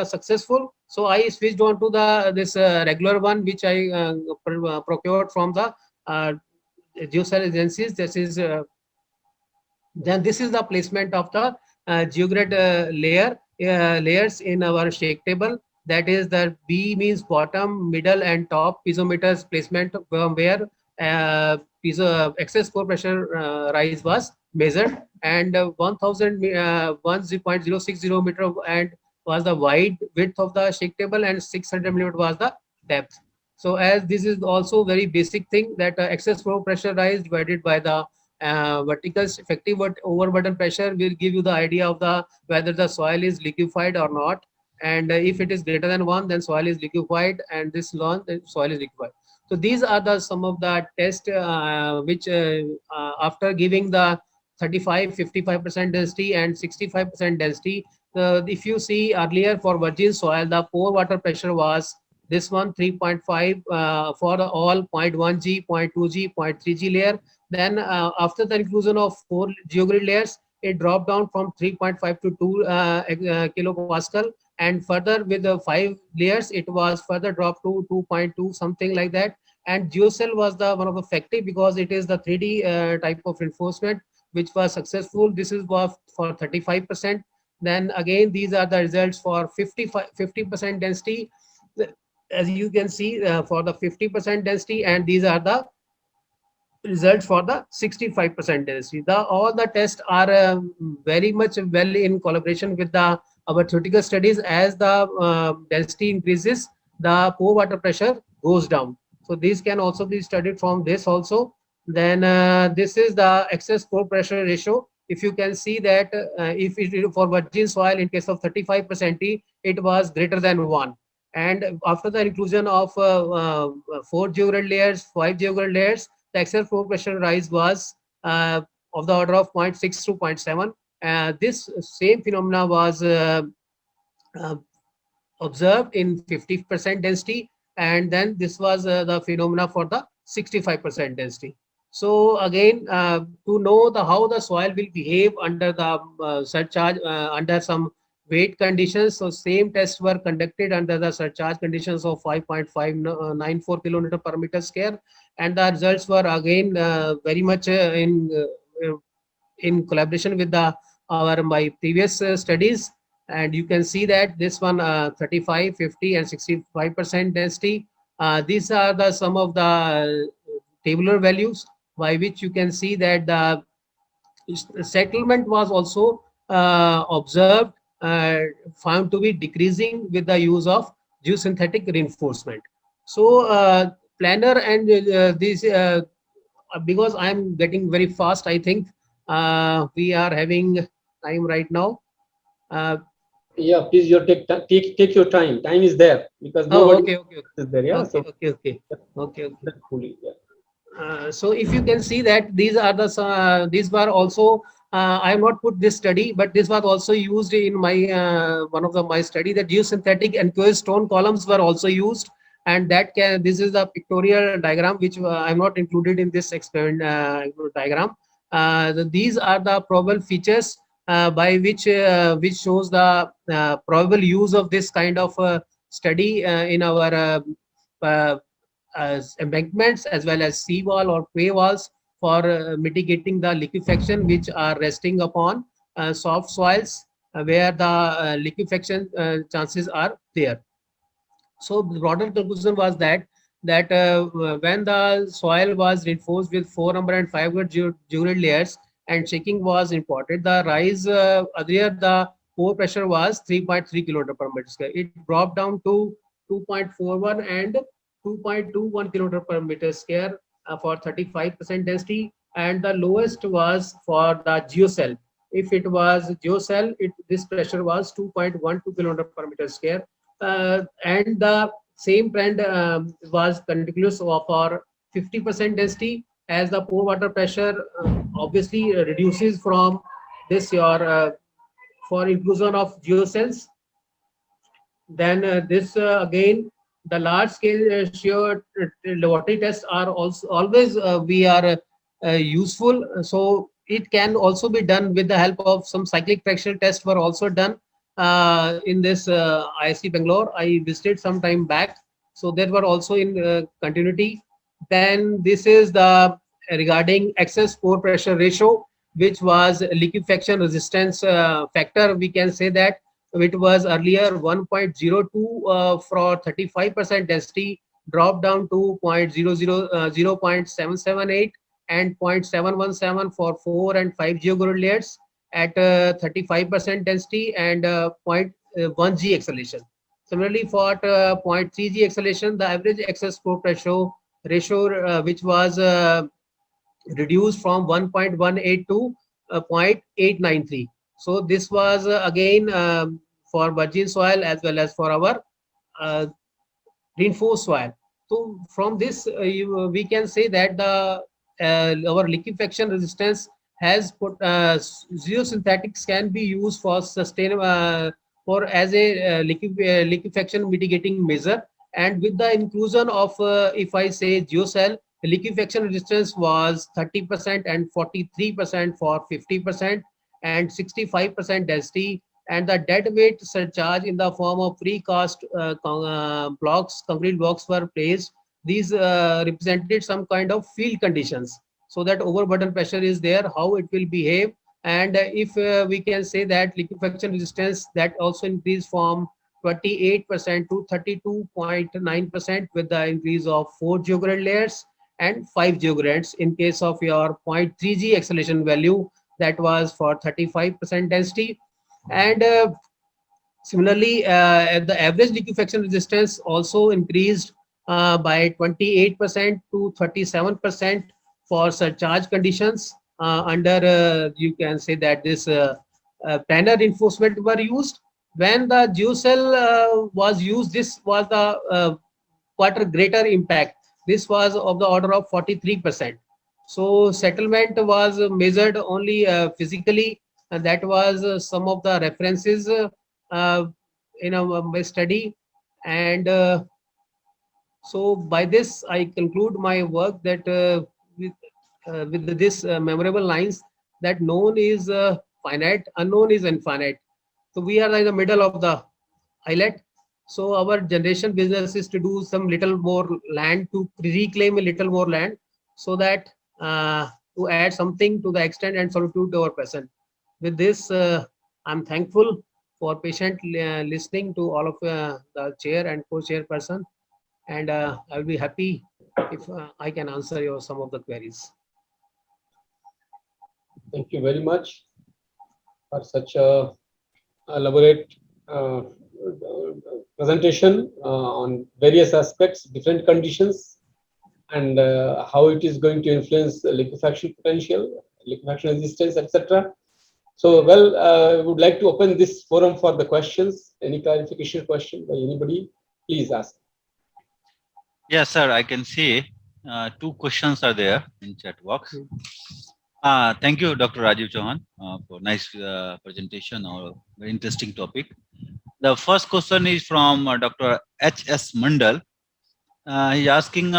successful. So I switched on to the this regular one which I procured from the geocell agencies. This is then this is the placement of the geogrid layers in our shake table. That is the B means bottom, middle and top piezometers placement where excess core pressure rise was measured, and 1,060 meter and was the wide width of the shake table, and 600 millimeter was the depth. So as this is also very basic thing that excess flow pressure rise divided by the vertical effective overburden pressure will give you the idea of the whether the soil is liquefied or not. And if it is greater than 1, then soil is liquefied, and this long, then soil is liquefied. So these are the some of the tests which after giving the 35, 55% density and 65% density, if you see earlier for virgin soil, the pore water pressure was this one 3.5 for the all 0.1 G, 0.2 G, 0.3 G layer. Then after the inclusion of 4 geogrid layers, it dropped down from 3.5 to 2 kilopascal. And further with the 5 layers, it was further dropped to 2.2, something like that. And geocell was the one of the effective because it is the 3D type of reinforcement which was successful. This is for 35%. Then again, these are the results for 50% density. As you can see for the 50% density, and these are the results for the 65% density. All the tests are very much well in collaboration with the our theoretical studies. As the density increases, the pore water pressure goes down. So these can also be studied from this also. Then this is the excess pore pressure ratio. If you can see that if it for virgin soil in case of 35%, it was greater than 1. And after the inclusion of 4 geogrid layers, 5 geogrid layers, the excess pore pressure rise was of the order of 0.6 to 0.7. This same phenomena was observed in 50% density, and then this was the phenomena for the 65% density. So again, to know how the soil will behave under the surcharge under some weight conditions, so same tests were conducted under the surcharge conditions of 5.594 kilonewton per meter square, and the results were again very much in collaboration with my previous studies. And you can see that this one 35, 50 and 65% density. These are the some of the tabular values, by which you can see that the settlement was also observed, found to be decreasing with the use of geosynthetic reinforcement. So planner and this because I'm getting very fast, I think we are having time right now. Yeah, please, take your time. Time is there because Oh, nobody okay. is there. Yeah, Okay, so okay, okay, okay. that's fully. Yeah. So if you can see that these are the these were also I have not put this study, but this was also used in my one of the my study, that geosynthetic and aqueous stone columns were also used, and that can, this is a pictorial diagram which I am not included in this experiment diagram. These are the probable features by which shows the probable use of this kind of study in our as embankments as well as seawall or quay walls for mitigating the liquefaction which are resting upon soft soils where the liquefaction chances are there. So the broader conclusion was that when the soil was reinforced with 4 number and 5 jugular layers and shaking was imported, the rise earlier the pore pressure was 3.3 kilograms per meter square. It dropped down to 2.41 and 2.21 kilograms per meter square for 35% density, and the lowest was for the geocell. If it was geocell, this pressure was 2.12 kilograms per meter square, and the same trend was continuous for 50% density, as the pore water pressure obviously reduces from this your for inclusion of geocells. Then this again, the large scale shear laboratory tests are also always we are useful. So it can also be done with the help of some cyclic fractional tests were also done in this ISC Bangalore. I visited some time back. So there were also in continuity. Then this is the regarding excess pore pressure ratio, which was liquefaction resistance factor. We can say that it was earlier 1.02 for 35% density, dropped down to 0.778 and 0.717 for 4 and 5 geogrid layers at 35% density and 0.1 G acceleration. Similarly, for 0.3 G acceleration, the average excess pore pressure ratio, which was reduced from 1.18 to 0.893. So this was again for virgin soil as well as for our uh, reinforced soil. So from this, we can say that the our liquefaction resistance has put geosynthetics can be used for sustainable for as a liquefaction mitigating measure. And with the inclusion of if I say geocell, the liquefaction resistance was 30% and 43% for 50% and 65% density, and the dead weight surcharge in the form of precast blocks, concrete blocks were placed. These represented some kind of field conditions, so that overburden pressure is there, how it will behave. And if we can say that liquefaction resistance that also increased from 28% to 32.9% with the increase of 4 geogrid layers and 5 geogrids in case of your 0.3 G acceleration value, that was for 35% density. And similarly, the average liquefaction resistance also increased by 28% to 37% for surcharge conditions under you can say that this planner reinforcement were used. When the geocell was used, this was the quarter greater impact. This was of the order of 43%. So settlement was measured only physically, and that was some of the references uh, in my study. And so by this, I conclude my work that with this memorable lines, that known is finite, unknown is infinite. So we are in the middle of the islet. So our generation business is to do some little more land, to reclaim a little more land, so that to add something to the extent and solitude to our present. With this, I'm thankful for patient listening to all of the chair and co-chairperson, and I'll be happy if I can answer your some of the queries. Thank you very much for such a elaborate presentation on various aspects, different conditions, and how it is going to influence the liquefaction potential, liquefaction resistance, etc. So, well, I would like to open this forum for the questions. Any clarification question by anybody, please ask. Yes, sir. I can see two questions are there in chat box. Thank you, Dr. Rajiv Chauhan, for nice presentation or very interesting topic. The first question is from Dr. H.S. Mandal. He's asking,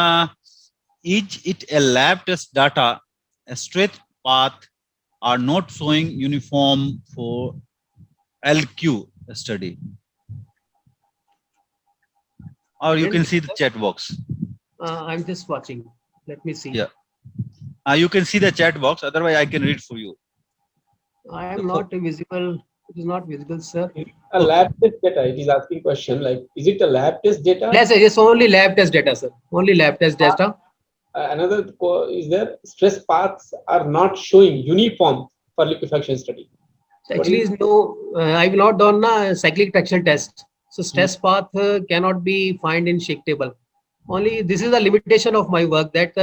is it a lab test data, a straight path are not showing uniform for LQ study? Or you can see the chat box. I'm just watching. Let me see. Yeah. You can see the chat box. Otherwise, I can read for you. I am not visible. It is not visible, sir. A lab test data. It is asking question like, is it a lab test data? Yes, it's only lab test data, sir. Only lab test data. Another is there stress paths are not showing uniform for liquefaction study. Actually, no. I've not done a cyclic traction test. So stress path cannot be found in shake table. Only this is the limitation of my work that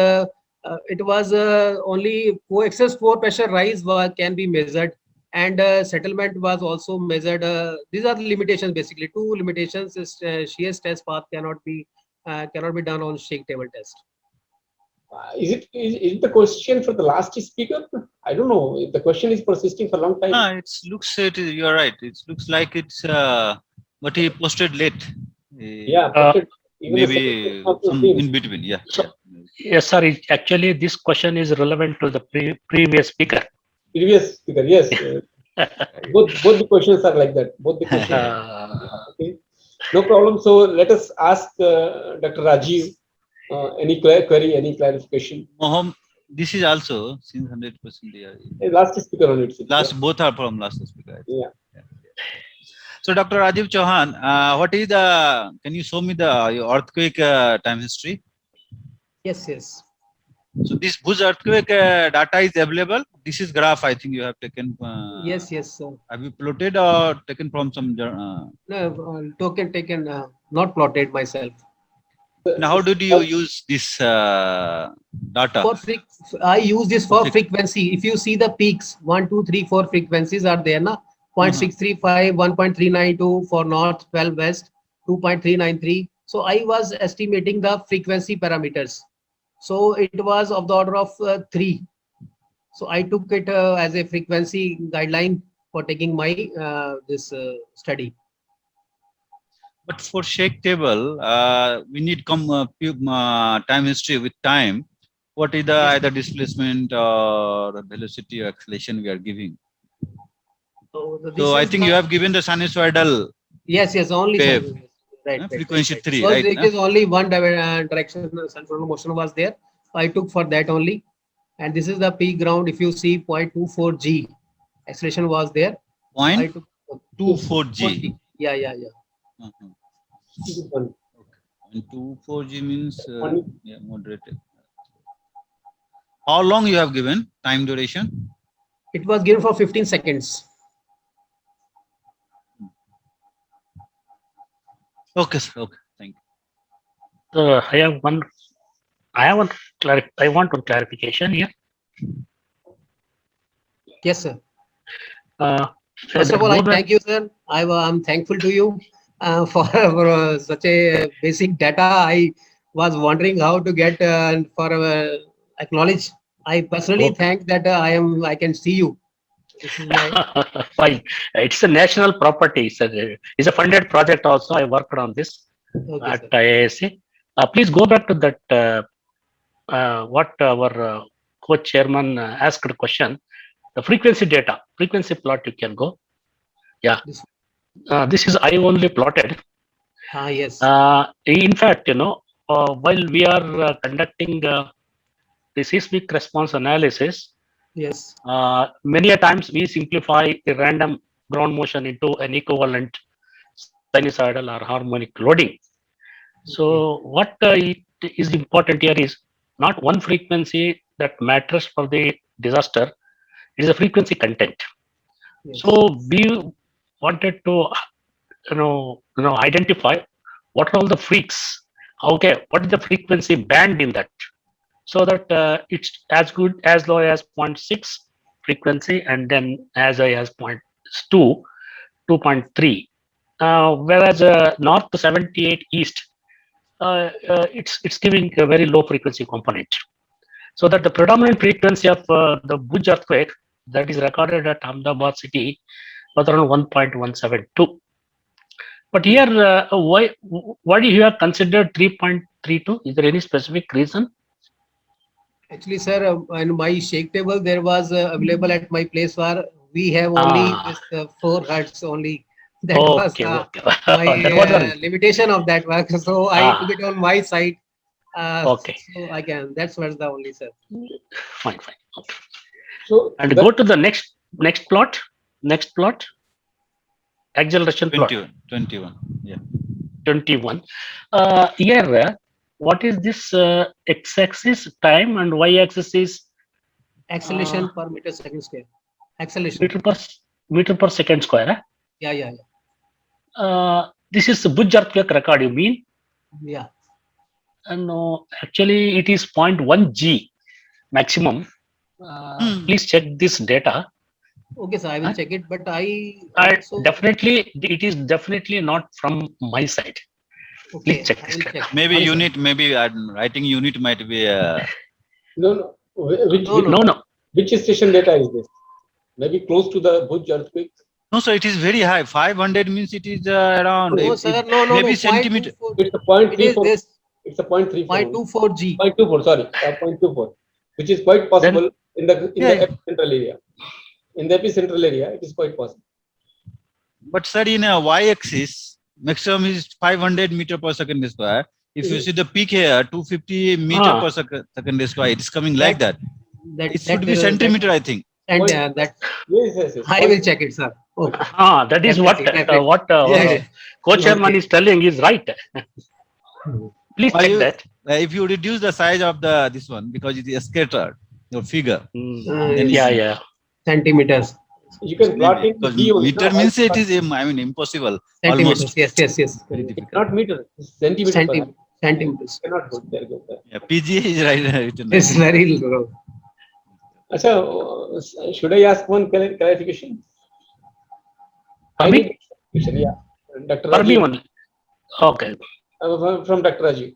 it was only excess core pressure rise can be measured, and settlement was also measured. These are the limitations basically. Two limitations is shear stress path cannot be done on shake table test. Is it the question for the last speaker? I don't know. If the question is persisting for a long time. It looks you're right. It looks like it's but he posted late. Yeah, maybe some in between. Yeah. So, yes, sir. Actually, this question is relevant to the previous speaker. Previous speaker, yes. both the questions are like that. Both the questions. Okay. No problem. So let us ask Dr. Rajiv any query, any clarification. This is also since 100%. Last speaker on it. Last both are from last speaker. Yeah. So Dr. Rajiv Chauhan, what is the? Can you show me the earthquake time history? Yes, yes. So this Bhuj earthquake data is available. This is graph. I think you have taken. Yes, yes, sir. Have you plotted or taken from some? No, taken, not plotted myself. Now, how did you use this data? I use this for frequency. If you see the peaks, 1, 2, 3, 4 frequencies are there, na? 0.635, 1.392 for north, 12 west, 2.393. So I was estimating the frequency parameters. So it was of the order of 3. So I took it as a frequency guideline for taking my this study. But for shake table, we need time history with time. What is the either displacement or velocity or acceleration we are giving? So I think you have given the sinusoidal. Yes, only right, frequency right. 3. So right, it is only one direction. Sinusoidal motion was there. I took for that only, and this is the peak ground. If you see 0.24 G, acceleration was there. 0.24 G. Yeah. 0.24 G means moderated. How long you have given time duration? It was given for 15 seconds. Okay, sir. Okay, thank you. I want one clarification here. Yes, sir. First of all, I thank you, sir. I'm thankful to you for such a basic data. I was wondering how to get for acknowledge. I personally thank that I can see you. This is my fine. It's a national property. It's a funded project also. I worked on this at IISc. Please go back to that what our co-chairman asked a question. The frequency data, frequency plot, you can go. Yeah. This is I only plotted. Yes. In fact, while we are conducting the seismic response analysis, yes, many a times we simplify the random ground motion into an equivalent sinusoidal or harmonic loading. So what is important here is not one frequency that matters for the disaster. It is a frequency content. Yes. So we wanted to identify what are all the freaks. Okay, what is the frequency band in that? So that it's as good as low as 0.6 frequency, and then as high as 0.2, 2.3. Whereas north to 78 east, it's giving a very low frequency component. So that the predominant frequency of the Bhuj earthquake that is recorded at Ahmedabad city was around 1.172. But here, why do you have considered 3.32? Is there any specific reason? Actually, sir, in my shake table, there was available at my place where we have only this 4 hertz only. That was Okay. my That was the limitation of that work. So I took it on my side. Okay. So again, that's what's the only, sir. Fine. Okay. So And that- go to the next plot. Next plot. Acceleration plot. 21. Yeah. 21. Here, what is this x-axis time and y-axis is Acceleration per meter second square. Acceleration. meter per second square? Eh? Yeah. This is Bhuj earthquake record, you mean? Yeah. No, actually it is 0.1 G maximum. Please check this data. Okay, sir, I will check it. But I definitely, it is definitely not from my side. Okay, Please check I this will data. check. Maybe Sorry, sir. unit, maybe writing unit might be. no. No. Which station data is this? Maybe close to the Bhuj earthquake. No, sir, it is very high. 500 means it is around. No, sir, no. Maybe centimeter. 0.24. It's a It is 0.34. this It's a 0.34. 0.24 G. 0.24. Sorry, 0.24, which is quite possible in the epicentral area. In the epicentral area, it is quite possible. But sir, in a y-axis, maximum is 500 meter per second square. If you see the peak here, 250 meter per second square, it's coming like that. It should be centimeter, I think. And Yes. I will check it, sir. Okay. That is what co-chairman is telling is right. Please check that. If you reduce the size of this one, because it is scattered, your figure. Then yeah. Centimeters. You can plot in meter means it is impossible. Centimeters. Almost. Yes. Very difficult. Not meter, centimeter. Centimeters. Cannot put there. Go there. Yeah, PG is right. It's very low. Achha, should I ask one clarification? For me? Yeah. Dr. For me Rajiv, only. Okay. from Dr. Rajiv.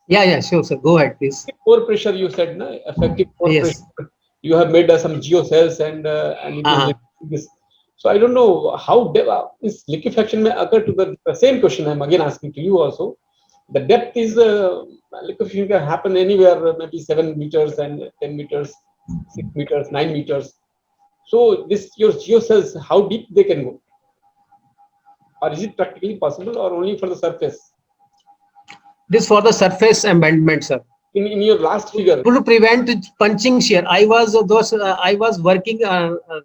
Yeah, sure, sir. Go ahead, please. Pore pressure, you said, na? Effective pore Yes. pressure. You have made some geocells and it is this. So I don't know how this liquefaction may occur to the same question I'm again asking to you also. The depth is liquefaction can happen anywhere, maybe 7 meters and 10 meters, 6 meters, 9 meters. So this your geocells, how deep they can go? Or is it practically possible or only for the surface? This for the surface embedment, sir. In your last figure, To prevent punching shear, I was working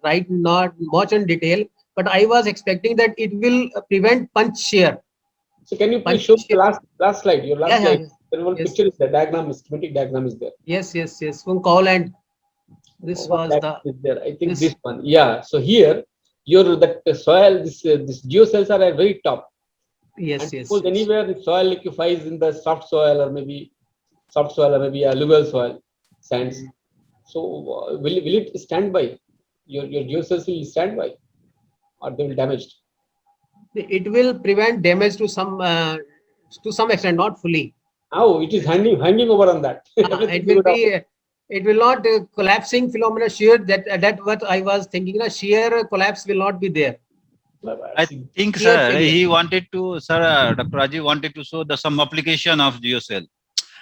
right, not much in detail, but I was expecting that it will prevent punch shear. so can you please Punch show the shear. last slide? Your last slide. Yeah. There one Yes. picture is the diagram, schematic diagram is there. Yes. From call and this What was diagram the is there. I think this- this one. Yeah. So here, the soil, this geocells are at very top. yes. Suppose anywhere the soil liquefies in the soft soil or maybe alluvial soil, sands. So will it stand by? Your geocells will stand by, or they will damaged? It will prevent damage to some extent, not fully. Oh, it is hanging over on that. It will not collapsing phenomena shear. That what I was thinking. Shear collapse will not be there. I think, Clear sir, figure. he wanted to, Dr. Rajiv wanted to show some application of geocell.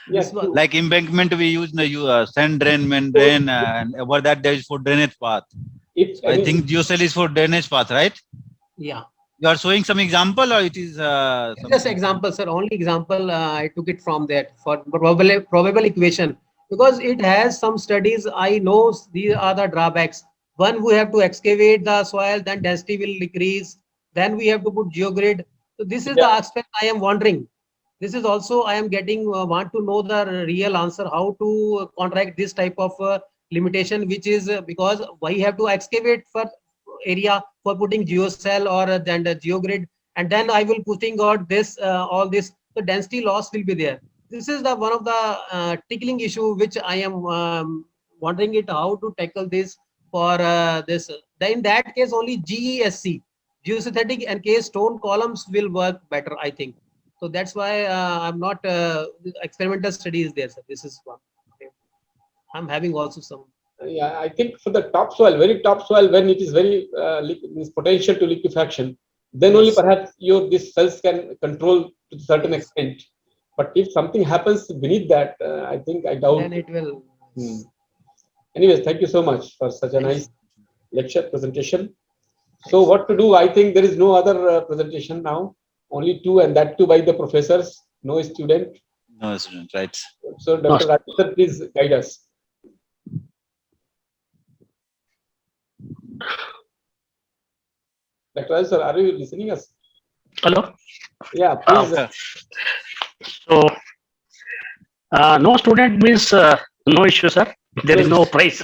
Yes, This one- Like embankment, we use the sand drain, main drain, and over that there is for drainage path. I think geocell is for drainage path, right? Yeah. You are showing some example, or it is Just example, sir. Only example. I took it from that for probable equation because it has some studies. I know these are the drawbacks. One, we have to excavate the soil, then density will decrease. Then we have to put geogrid. So this is the Yeah. aspect I am wondering. This is also I am getting want to know the real answer how to contract this type of limitation, which is because why have to excavate for area for putting geocell or then the geogrid, and then I will putting out this all this, the density loss will be there. This is the one of the tickling issue which I am wondering it how to tackle this for this. Then in that case only GESC, geosynthetic and case stone columns will work better, I think. So that's why I'm not experimental study is there. So this is one. Okay. I'm having also some. Yeah, I think for the topsoil, very topsoil, when it is very means potential to liquefaction, then only perhaps your these cells can control to a certain extent. But if something happens beneath that, I think I doubt. Then it will. Anyways, thank you so much for such a Thanks. nice lecture presentation. So what to do? I think there is no other presentation now, only two, and that too by the professors, no student. No student, right? So Dr. Rajesh sir, please guide us. Dr. Rajesh sir, are you listening us? Hello. Yeah, please. So no student means no issue, sir. There is no prize.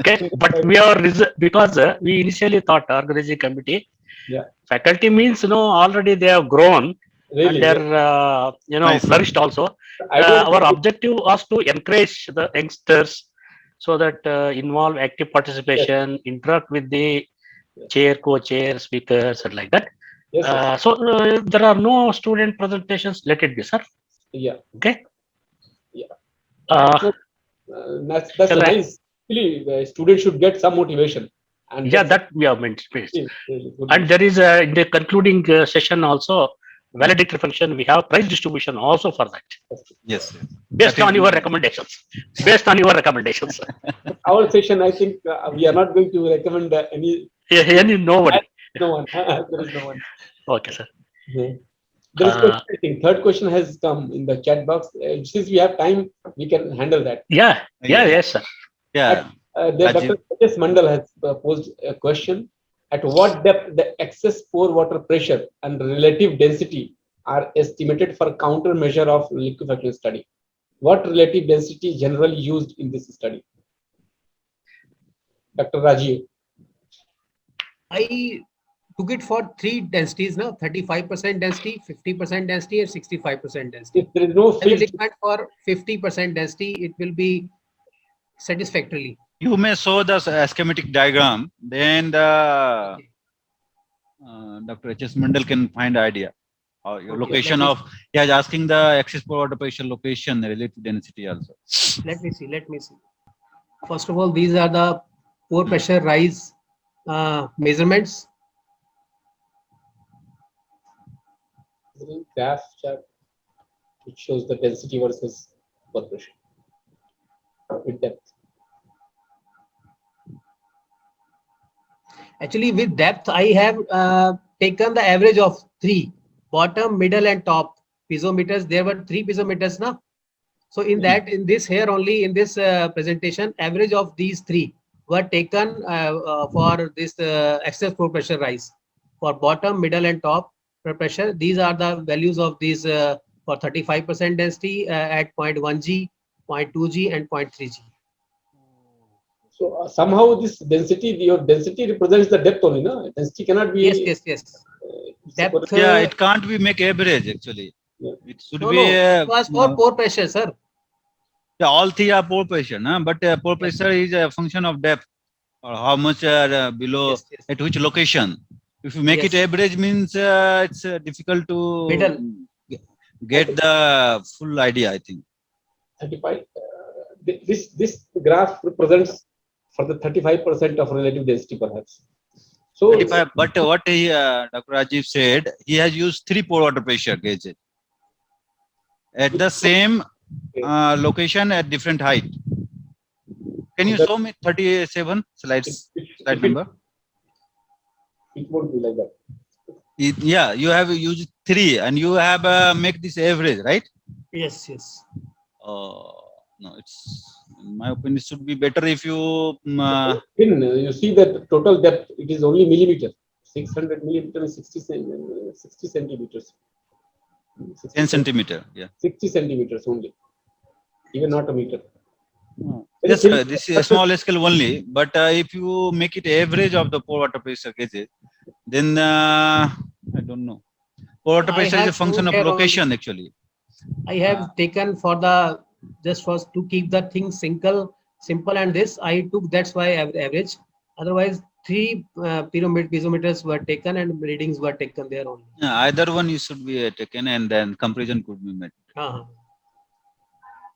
Okay, but we are because we initially thought organizing committee. Yeah. Faculty means already they have grown. Really, And they're Nice. flourished also. Our objective was to encourage the youngsters so that involve active participation, interact with the chair, co-chair, speakers, and like that. Yes, sir. So there are no student presentations. Let it be, sir. Yeah. Okay. Yeah. Uh, That's Shall I- nice. Really, the student should get some motivation. And yeah, that we have meant. really good. And there is in the concluding session also valedictory function. We have prize distribution also for that, Yes. based That on is- your recommendations. Based on your recommendations. Our session, I think we are not going to recommend any Nobody. no one. There is no one. Okay, sir. Yeah. There is question, I think third question has come in the chat box. Since we have time, we can handle that. Yeah. Yes, sir. Yeah. Dr. Rajesh Mandal has posed a question. At what depth the excess pore water pressure and relative density are estimated for countermeasure of liquefaction study? What relative density generally used in this study? Dr. Rajiv. I took it for three densities now: 35% density, 50% density, and 65% density. If there is no I will field, recommend for 50% density. It will be satisfactorily. You may show the schematic diagram, then the Dr. H.S. Mandal can find idea. Or your Okay, location let me- of, he is asking the excess pore water pressure location, relative density also. Let me see. Let me see. First of all, these are the pore pressure rise measurements. graph chart which shows the density versus pore pressure with depth. Actually, with depth, I have taken the average of three: bottom, middle, and top piezometers. There were three piezometers now. So in that, in this here only in this presentation, average of these three were taken for this excess pore pressure rise for bottom, middle, and top pressure. These are the values of these for 35% density at 0.1 G, 0.2 G, and 0.3 G. So somehow this density, your density represents the depth only, no? Density cannot be. Yes. Depth. Yeah, it can't be make average actually. Yeah. It should No, be. it was for pore pressure, sir. Yeah, all three are pore pressure, no? But pore pressure is a function of depth or how much below, Yes. at which location. If you make it Yes. average means it's difficult to Middle. get the full idea, I think. 35. This graph represents for the 35% of relative density, perhaps. So 35, but what he, Dr. Rajiv said, he has used three pore water pressure gauges at the same location at different height. Can you show me 37 slide number? It won't be like that. Yeah, you have used three and you have make this average, right? Yes. No, it's in my opinion, it should be better if you. You see that total depth, it is only millimeter. 600 millimeter is 60 centimeters. 10 centimeter. Yeah. 60 centimeters only, even not a meter. Yes, sir, this is a small scale only. But if you make it average of the pore water pressure gauges, then I don't know. Pore water I pressure is a have function of here only. location actually. I have taken for the just for to keep the thing simple, and this I took, that's why average. Otherwise, three piezometers were taken and readings were taken there only. Either one you should be taken, and then comparison could be made.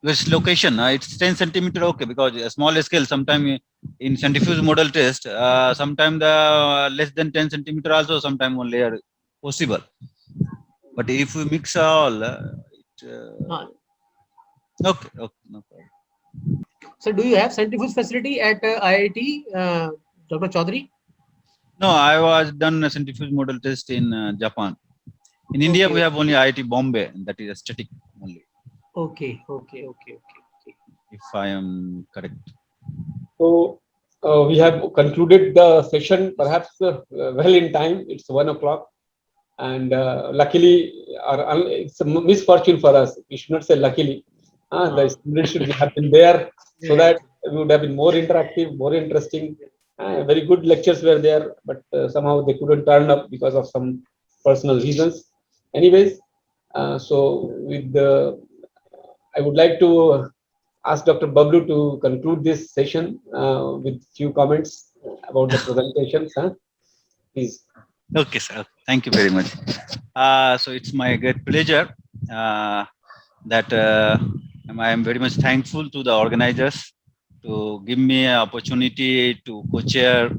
Which location? It's 10 centimeter, okay, because a small scale, sometime in centrifuge model test, sometime the less than 10 centimeter also, sometime only are possible. But if we mix all, okay, no problem. So, do you have centrifuge facility at IIT, Dr. Chaudhary? No, I was done a centrifuge model test in Japan. In India, we have only IIT Bombay, that is a static only. Okay. If I am correct. So we have concluded the session perhaps well in time. It's 1 o'clock, and luckily, it's a misfortune for us. We should not say luckily. The students should have been there so that we would have been more interactive, more interesting. Very good lectures were there, but somehow they couldn't turn up because of some personal reasons. Anyways, so with the, I would like to ask Dr. Bablu to conclude this session with few comments about the presentations. Please. Okay, sir. Thank you very much. So it's my great pleasure that I am very much thankful to the organizers to give me an opportunity to co-chair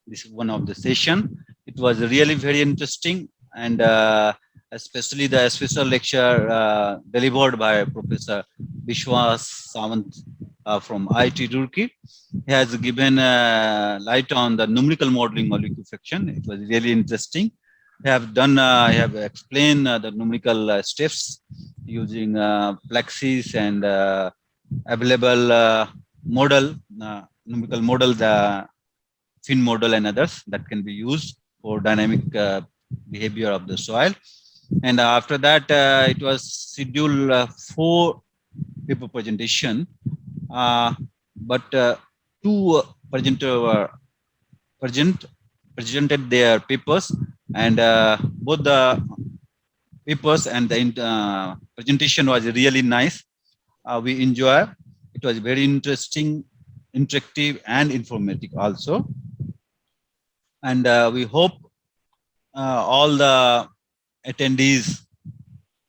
this one of the session. It was really very interesting, and especially the special lecture delivered by Professor Vishwas Sawant from IIT Roorkee. He has given light on the numerical modeling of liquefaction. It was really interesting. I have explained the numerical steps using Plaxis and available model, numerical model, the Fin model and others that can be used for dynamic behavior of the soil. And after that, it was scheduled 4 paper presentation, but 2 presenters were presented their papers, and both the papers and the presentation was really nice. We enjoy. It was very interesting, interactive, and informative also. And we hope all the attendees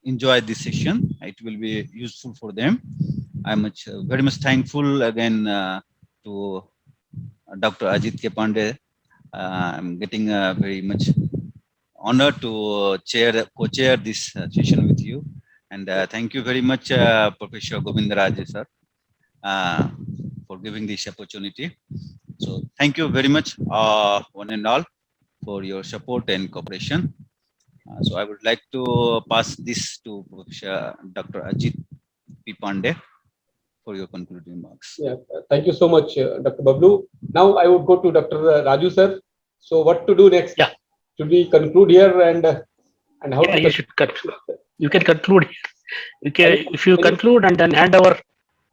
enjoy this session. It will be useful for them. I'm very much thankful again to Dr. Ajit K. Pandey. I'm getting very much honored to co-chair this session with you. And thank you very much, Professor Govindaraj sir, for giving this opportunity. So thank you very much, one and all, for your support and cooperation. So I would like to pass this to Professor Dr. Ajit P. Pandey for your concluding remarks. Yeah, thank you so much, Dr. Bablu. Now I would go to Dr. Raju sir. So what to do next? Yeah. Should we conclude here and how? Yeah, you should conclude. You can conclude here. You can, if you conclude and then hand over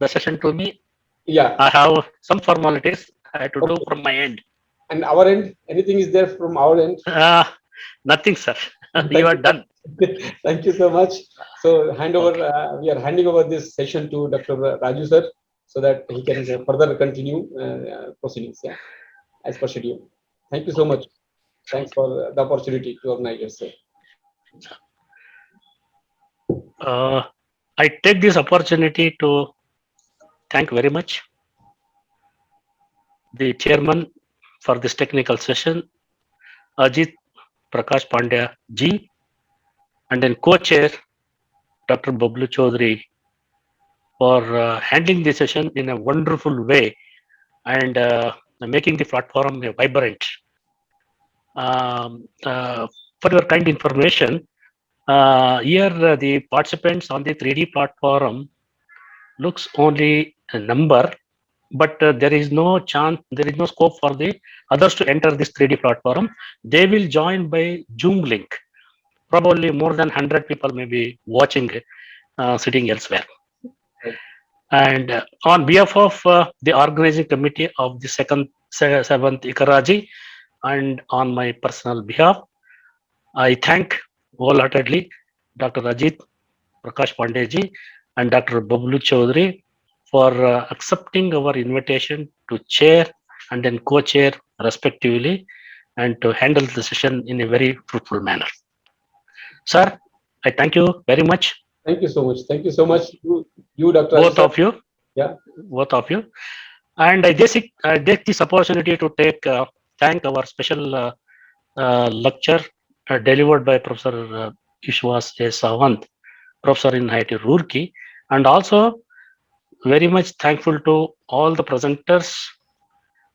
the session to me. Yeah. I have some formalities I have to do from my end. And our end, anything is there from our end? Nothing, sir. You are done. Thank you so much. So hand over. We are handing over this session to Dr. Raju sir, so that he can further continue proceedings. Yeah, as per schedule. Thank you so much. Thanks for the opportunity to organize yourself. I take this opportunity to thank very much the chairman for this technical session, Ajit Prakash Pandya ji, and then co-chair Dr. Bablu Chaudhary for handling the session in a wonderful way and making the platform vibrant. For your kind information, here the participants on the 3D platform looks only a number, but there is no chance, there is no scope for the others to enter this 3D platform. They will join by Zoom link. probably more than 100 people may be watching, sitting elsewhere. Right. And on behalf of the organizing committee of the 7th Ikaraji, and on my personal behalf, I thank wholeheartedly Dr. Ajit Prakash Pandey and Dr. Bablu Chaudhary for accepting our invitation to chair and then co-chair respectively, and to handle the session in a very fruitful manner. Sir, I thank you very much. Thank you so much. Thank you so much, you Dr. Both Ajit. of you. Yeah. Both of you. And I take this opportunity to thank our special lecture delivered by Professor Ishwas A. Sawant, Professor in IIT Roorkee, and also very much thankful to all the presenters,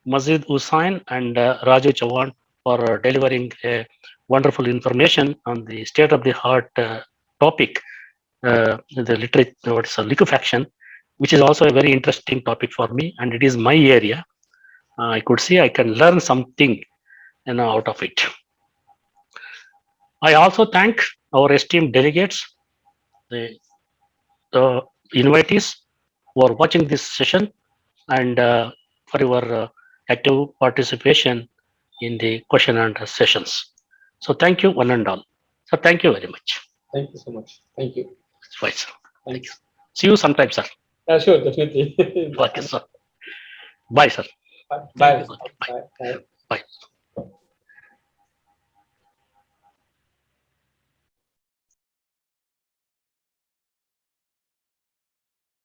Mazid Hussain and Raju Chavan, for delivering wonderful information on the state-of-the-art topic, the literature, what is liquefaction, which is also a very interesting topic for me, and it is my area. I could see I can learn something, out of it. I also thank our esteemed delegates, the invitees who are watching this session, and for your active participation in the question and answer sessions. So thank you one and all. So thank you very much. Thank you so much. Thank you. Bye, sir. Thank you. Thanks. See you sometime, sir. Sure, definitely. Okay, sir. Bye, sir. Bye. Bye. Bye. Bye. Bye.